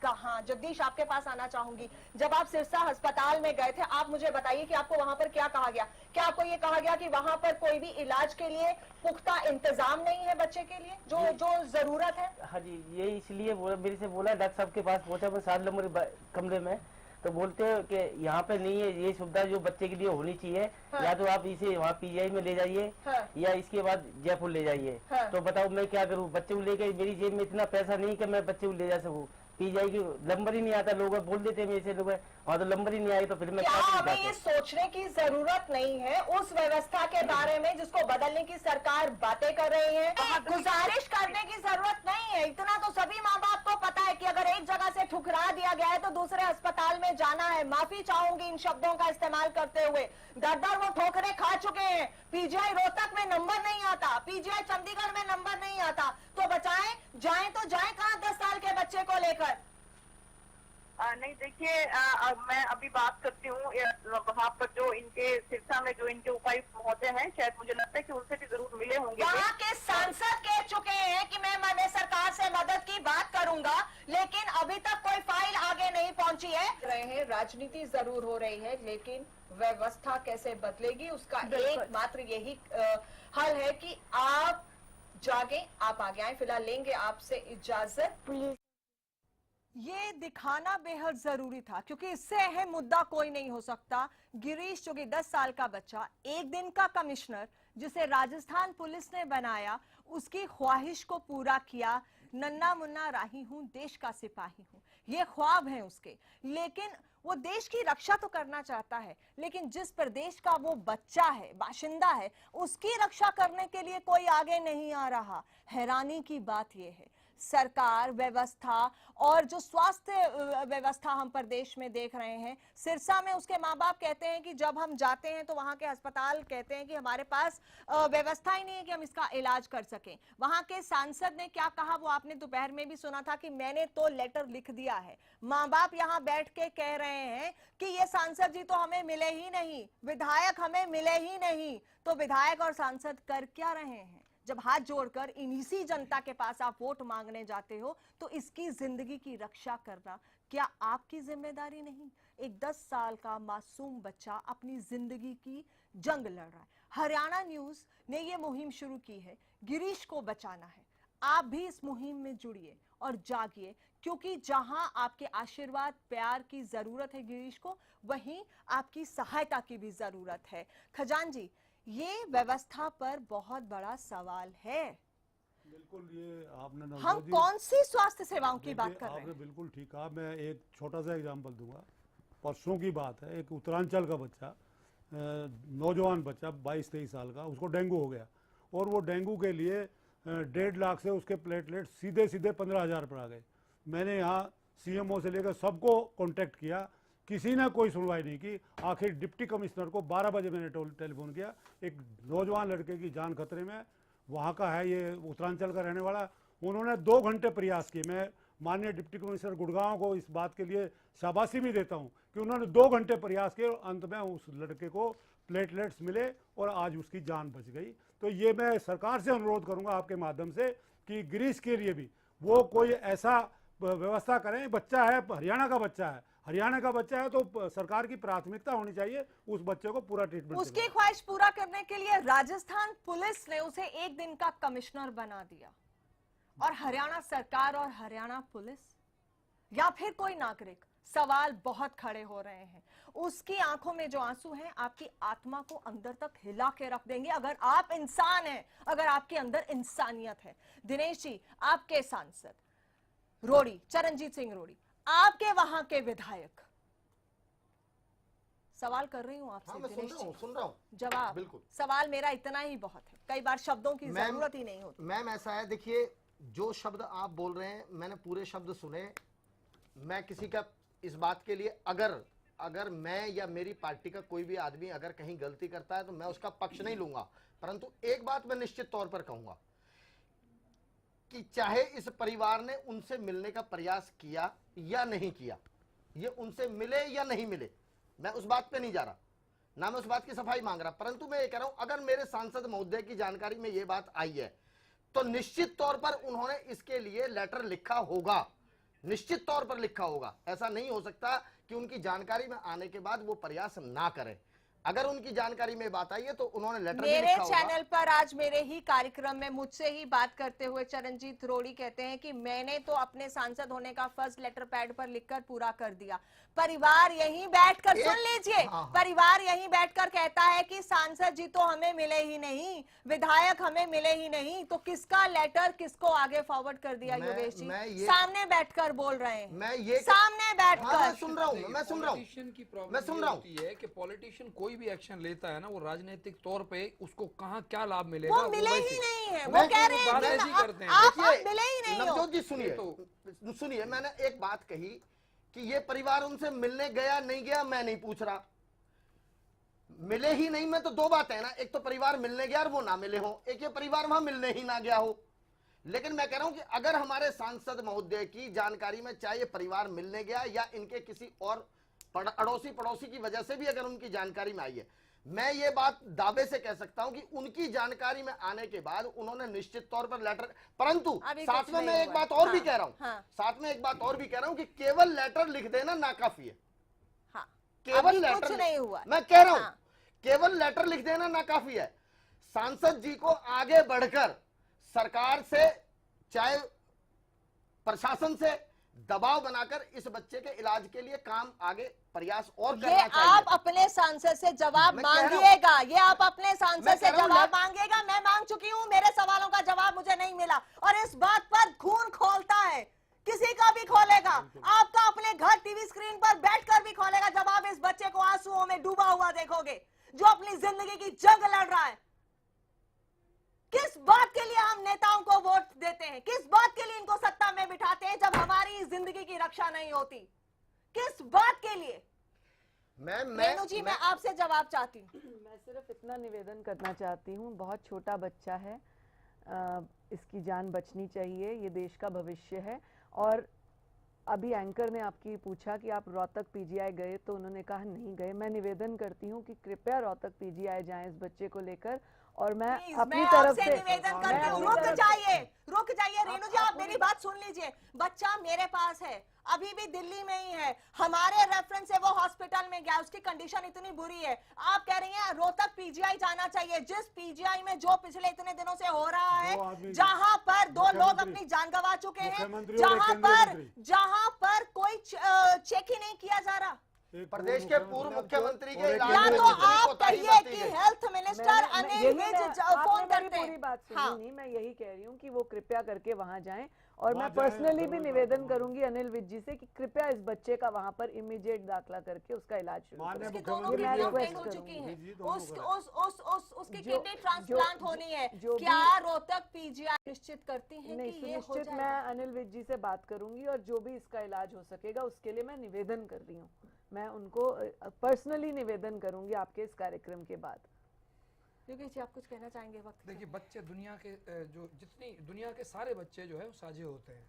कहां? जगदीश, आपके पास आना चाहूंगी। जब आप सिरसा अस्पताल में गए थे, आप मुझे बताइए कि आपको वहां पर क्या कहा गया? क्या आपको ये कहा गया कि वहां पर कोई भी इलाज के लिए पुख्ता इंतजाम नहीं है बच्चे के लिए जो जरूरत है? हाँ जी, ये इसलिए मेरे से बोला, डॉक्टर साहब के पास पहुंचा मैं 7 नंबर कमरे में, तो बोलते हैं कि यहाँ पे नहीं है ये सुविधा जो बच्चे के लिए होनी चाहिए। हाँ। या तो आप इसे वहाँ पीजीआई में ले जाइए। हाँ। या इसके बाद जयपुर ले जाइए। हाँ। तो बताओ मैं क्या करूँ? बच्चे को लेकर मेरी जेब में इतना पैसा नहीं कि मैं बच्चे को ले जा सकूँ। पीजीआई की नंबर ही नहीं आता, लोग बोल देते हैं मेरे से लोग वहाँ तो नंबर ही नहीं आए, तो फिर मैं क्या हमें ये सोचने की जरूरत नहीं है उस व्यवस्था के बारे में जिसको बदलने की सरकार बातें कर रही है? गुजारिश करने की जरूरत नहीं है। इतना तो सभी माँ बाप को पता है कि अगर एक जगह से ठुकरा दिया गया है तो दूसरे अस्पताल में जाना है। माफी चाहूंगी इन शब्दों का इस्तेमाल करते हुए, दर वो ठोकरें खा चुके हैं। पीजीआई रोहतक में नंबर नहीं आता, पीजीआई चंडीगढ़ में नंबर नहीं आता, तो बचाएं, जाएं तो जाएं कहां 10 साल के बच्चे को लेकर? नहीं, देखिए मैं अभी बात करती हूँ वहाँ पर जो इनके सिरसा में जो इनके उपायुक्त महोदय हैं, शायद मुझे लगता है कि उनसे भी जरूर मिले होंगे। वहाँ के सांसद कह चुके हैं कि मैं सरकार से मदद की बात करूंगा, लेकिन अभी तक कोई फाइल आगे नहीं पहुंची है। राजनीति जरूर हो रही है, लेकिन व्यवस्था कैसे बदलेगी उसका एकमात्र यही हल है कि आप जागे, आप आगे आए। फिलहाल लेंगे आपसे इजाजत। ये दिखाना बेहद जरूरी था क्योंकि इससे अहम मुद्दा कोई नहीं हो सकता। गिरीश जो कि 10 साल का बच्चा, एक दिन का कमिश्नर जिसे राजस्थान पुलिस ने बनाया, उसकी ख्वाहिश को पूरा किया। नन्ना मुन्ना राही हूं, देश का सिपाही हूं, ये ख्वाब है उसके। लेकिन वो देश की रक्षा तो करना चाहता है, लेकिन जिस प्रदेश का वो बच्चा है, बाशिंदा है, उसकी रक्षा करने के लिए कोई आगे नहीं आ रहा। हैरानी की बात यह है, सरकार, व्यवस्था और जो स्वास्थ्य व्यवस्था हम प्रदेश में देख रहे हैं, सिरसा में उसके माँ बाप कहते हैं कि जब हम जाते हैं तो वहाँ के अस्पताल कहते हैं कि हमारे पास व्यवस्था ही नहीं है कि हम इसका इलाज कर सकें। वहाँ के सांसद ने क्या कहा वो आपने दोपहर में भी सुना था कि मैंने तो लेटर लिख दिया है। माँ बाप यहाँ बैठ के कह रहे हैं कि ये सांसद जी तो हमें मिले ही नहीं, विधायक हमें मिले ही नहीं। तो विधायक और सांसद कर क्या रहे हैं? जब हाथ जोड़कर इसी जनता के पास आप वोट मांगने जाते हो तो इसकी जिंदगी की रक्षा करना क्या आपकी जिम्मेदारी नहीं? एक 10 साल का मासूम बच्चा अपनी जिंदगी की जंग लड़ रहा है। हरियाणा न्यूज ने ये मुहिम शुरू की है, गिरीश को बचाना है। आप भी इस मुहिम में जुड़िए और जागिए, क्योंकि जहां आपके आशीर्वाद, प्यार की जरूरत है गिरीश को, वहीं आपकी सहायता की भी जरूरत है। खजान जी, ये व्यवस्था पर बहुत बड़ा सवाल है। बिल्कुल, ये आपने हम कौन सी स्वास्थ्य सेवाओं की बात कर रहे हैं? आपने बिल्कुल ठीक कहा। मैं एक छोटा सा एग्जांपल दूंगा। परसों की बात है, एक उत्तरांचल का बच्चा, नौजवान बच्चा 22-23 साल का, उसको डेंगू हो गया और वो डेंगू के लिए 1.5 लाख से उसके प्लेटलेट सीधे 15,000 पर आ गए। मैंने यहाँ CMO से लेकर सबको कॉन्टेक्ट किया, किसी ने कोई सुनवाई नहीं की। आखिर डिप्टी कमिश्नर को 12 बजे मैंने टेलीफोन किया। एक नौजवान लड़के की जान खतरे में, वहाँ का है, ये उत्तरांचल का रहने वाला। उन्होंने 2 घंटे प्रयास किए। मैं माननीय डिप्टी कमिश्नर गुड़गांव को इस बात के लिए शाबाशी भी देता हूँ कि उन्होंने 2 घंटे प्रयास किए और अंत में उस लड़के को प्लेटलेट्स मिले और आज उसकी जान बच गई। तो ये मैं सरकार से अनुरोध करूँगा आपके माध्यम से कि गिरीश के लिए भी वो कोई ऐसा व्यवस्था करें। बच्चा है, हरियाणा का बच्चा है, हरियाणा का बच्चा है तो सरकार की प्राथमिकता होनी चाहिए उस बच्चे को पूरा ट्रीटमेंट। उसकी ख्वाहिश पूरा करने के लिए राजस्थान पुलिस ने उसे एक दिन का कमिश्नर बना दिया, और हरियाणा सरकार और हरियाणा पुलिस या फिर कोई नागरिक, सवाल बहुत खड़े हो रहे हैं। उसकी आंखों में जो आंसू हैं आपकी आत्मा को अंदर तक हिला के रख देंगे, अगर आप इंसान हैं, अगर आपके अंदर इंसानियत है। दिनेश जी, आपके सांसद रोड़ी, चरणजीत सिंह रोड़ी, आपके वहां के विधायक, सवाल कर रही हूं आपसे। हाँ, मैं सुन रहा हूं। जवाब, बिल्कुल। सवाल मेरा इतना ही बहुत है, कई बार शब्दों की जरूरत ही नहीं होती। मैम ऐसा है, देखिए जो शब्द आप बोल रहे हैं मैंने पूरे शब्द सुने, मैं किसी का इस बात के लिए अगर मैं या मेरी पार्टी का कोई भी आदमी अगर कहीं गलती करता है तो मैं उसका पक्ष नहीं लूंगा, परंतु एक बात मैं निश्चित तौर पर कहूंगा कि चाहे इस परिवार ने उनसे मिलने का प्रयास किया या नहीं किया, ये उनसे मिले या नहीं मिले, मैं उस बात पे नहीं जा रहा, ना मैं उस बात की सफाई मांग रहा, परंतु मैं ये कह रहा हूं अगर मेरे सांसद महोदय की जानकारी में ये बात आई है तो निश्चित तौर पर उन्होंने इसके लिए लेटर लिखा होगा, निश्चित तौर पर लिखा होगा। ऐसा नहीं हो सकता कि उनकी जानकारी में आने के बाद वो प्रयास ना करें। अगर उनकी जानकारी में बात आई है तो उन्होंने लेटर भी मेरे लिखा होगा। चैनल पर आज मेरे ही कार्यक्रम में मुझसे ही बात करते हुए चरणजीत रोड़ी कहते हैं कि मैंने तो अपने सांसद होने का फर्स्ट लेटर पैड पर लिखकर पूरा कर दिया। परिवार यहीं बैठकर सुन लीजिए, परिवार यहीं बैठकर कहता है कि सांसद जी तो हमें मिले ही नहीं, विधायक हमें मिले ही नहीं, तो किसका लेटर किसको आगे फॉरवर्ड कर दिया? योगेश जी सामने बैठकर बोल रहे हैं, मैं ये सामने बैठकर मैं सुन रहा हूँ, मैं सुन रहा हूँ, की प्रॉब्लम मैं सुन रहा हूँ है कि पॉलिटिशियन कोई भी एक्शन लेता है ना, वो राजनीतिक तौर पे उसको कहाँ क्या लाभ मिलेगा वो मिले ही नहीं है, वो कह रहे हैं आप मिले ही नहीं हो। नवजोत जी सुनिए, मैंने एक बात कही कि ये परिवार उनसे मिलने गया नहीं गया मैं नहीं पूछ रहा, मिले ही नहीं में तो दो बातें हैं ना, एक तो परिवार मिलने गया और वो ना मिले हो, एक ये परिवार वहां मिलने ही ना गया हो। लेकिन मैं कह रहा हूं कि अगर हमारे सांसद महोदय की जानकारी में चाहे ये परिवार मिलने गया या इनके किसी और अड़ोसी पड़ोसी की वजह से भी अगर उनकी जानकारी में आई है, मैं ये बात दावे से कह सकता हूं कि उनकी जानकारी में आने के बाद उन्होंने निश्चित तौर पर लेटर, परंतु साथ में मैं एक बात और भी कह रहा हूं, साथ में एक बात और भी कह रहा हूं कि केवल लेटर लिख देना नाकाफी है। केवल लेटर नहीं हुआ, मैं कह रहा हूं केवल लेटर लिख देना नाकाफी है। सांसद जी को आगे बढ़कर सरकार से चाहे प्रशासन से दबाव बनाकर इस बच्चे के इलाज के लिए काम आगे प्रयास और करना चाहिए। आप अपने सांसद से जवाब मांगिएगा, ये आप अपने सांसद से जवाब मांगिएगा। मैं मांग चुकी हूँ, मेरे सवालों का जवाब मुझे नहीं मिला और इस बात पर खून खोलता है, किसी का भी खोलेगा, आपका अपने घर टीवी स्क्रीन पर बैठकर भी खोलेगा जब आप इस बच्चे को आंसुओं में डूबा हुआ देखोगे जो अपनी जिंदगी की जंग लड़ रहा है। किस बात के लिए हम नेताओं को वोट देते हैं, किस बात के लिए इनको सत्ता में बिठाते हैं जब हमारी जिंदगी की रक्षा नहीं होती? किस बात के लिए? रेणु जी मैं आपसे जवाब चाहती हूँ। मैं सिर्फ इतना निवेदन करना चाहती हूँ, बहुत छोटा बच्चा है, इसकी जान बचनी चाहिए, ये देश का भविष्य है। और अभी एंकर ने आपकी पूछा कि आप रोहतक पीजीआई गए, तो उन्होंने कहा नहीं गए। मैं निवेदन करती हूँ कि कृपया रोहतक पीजीआई जाएं इस बच्चे को लेकर, और मैं अपनी तरफ से निवेदन करती हूँ। रुक जाइए रेणु जी, आप मेरी बात सुन लीजिए। बच्चा मेरे पास है, अभी भी दिल्ली में ही है, हमारे रेफरेंस से वो हॉस्पिटल में गया, उसकी कंडीशन इतनी बुरी है। आप कह रही हैं रोहतक पीजीआई जाना चाहिए, जिस पीजीआई में जो पिछले इतने दिनों से हो रहा है, जहां पर 2 लोग अपनी जान गंवा चुके हैं, जहां पर कोई चेक ही नहीं किया जा रहा। प्रदेश के पूर्व मुख्यमंत्री के इलाज या तो आप कहिए कि health minister Anil Vij phone करते हैं। पूरी बात सुनी नहीं, मैं यही कह रही हूँ कि वो कृपया करके वहाँ जाएं, और मैं पर्सनली भी निवेदन करूंगी अनिल विज जी से कि कृपया इस बच्चे का वहाँ पर इमीडिएट दाखिला करके उसका इलाज शुरू करें। उसकी किडनी ट्रांसप्लांट होनी है, क्या रोहतक पीजीआई निश्चित करती है? नहीं सुनिश्चित, मैं अनिल विज जी से बात करूंगी और जो भी इसका इलाज हो सकेगा उसके लिए मैं निवेदन कर रही हूँ। मैं उनको पर्सनली निवेदन करूंगी आपके इस कार्यक्रम के बाद। योगेश जी आप कुछ कहना चाहेंगे? वक्त देखिए, बच्चे दुनिया के जो जितनी दुनिया के सारे बच्चे जो है वो साझे होते हैं।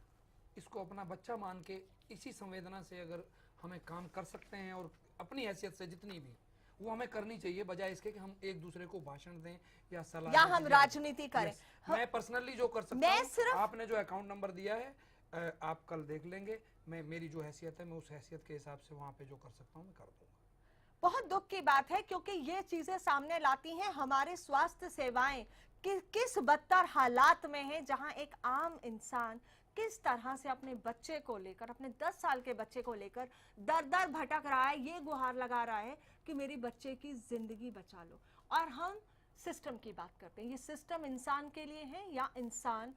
इसको अपना बच्चा मान के इसी संवेदना से अगर हमें काम कर सकते हैं और अपनी हैसियत से जितनी भी वो हमें करनी चाहिए, बजाय इसके कि हम एक दूसरे को भाषण दें या सलाह या हम राजनीति करें। मैं पर्सनली जो कर सकता हूँ, आपने जो अकाउंट नंबर दिया है आप कल देख लेंगे, मैं मेरी जो हैसियत है मैं उस हैसियत के हिसाब से वहाँ पे जो कर सकता हूँ मैं कर दूंगा। बहुत दुख की बात है क्योंकि ये चीजें सामने लाती हैं हमारे स्वास्थ्य सेवाएं किस बदतर हालात में है, जहां एक आम इंसान किस तरह से अपने बच्चे को लेकर, अपने 10 साल के बच्चे को लेकर दर भटक रहा है, ये गुहार लगा रहा है कि मेरी बच्चे की जिंदगी बचा लो। और हम सिस्टम की बात करते हैं, ये सिस्टम इंसान के लिए है या इंसान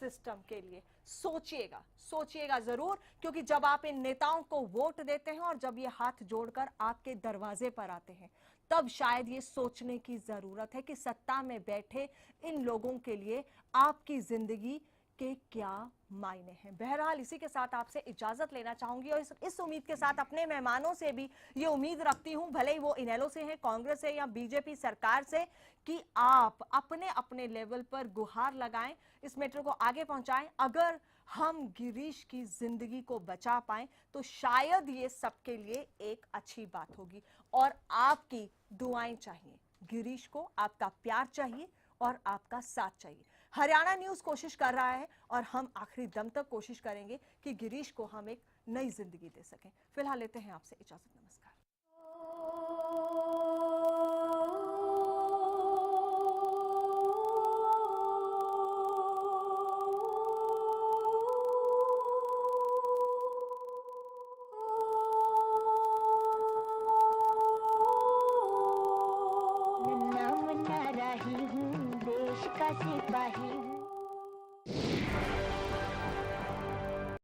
सिस्टम के लिए? सोचिएगा जरूर, क्योंकि जब आप इन नेताओं को वोट देते हैं और जब ये हाथ जोड़कर आपके दरवाजे पर आते हैं, तब शायद ये सोचने की जरूरत है कि सत्ता में बैठे इन लोगों के लिए आपकी जिंदगी के क्या मायने हैं। बहरहाल इसी के साथ आपसे इजाजत लेना चाहूंगी और इस उम्मीद के साथ अपने मेहमानों से भी ये उम्मीद रखती हूं, भले ही वो इनेलो से हैं, कांग्रेस से या बीजेपी सरकार से, कि आप अपने अपने लेवल पर गुहार लगाएं, इस मैटर को आगे पहुंचाएं। अगर हम गिरीश की जिंदगी को बचा पाएं तो शायद ये सबके लिए एक अच्छी बात होगी। और आपकी दुआएं चाहिए, गिरीश को आपका प्यार चाहिए और आपका साथ चाहिए। हरियाणा न्यूज कोशिश कर रहा है और हम आखिरी दम तक कोशिश करेंगे कि गिरीश को हम एक नई जिंदगी दे सकें। फिलहाल लेते हैं आपसे इजाजत, नमस्कार। नाम ना रही हूँ, देश का सिपाही हूँ।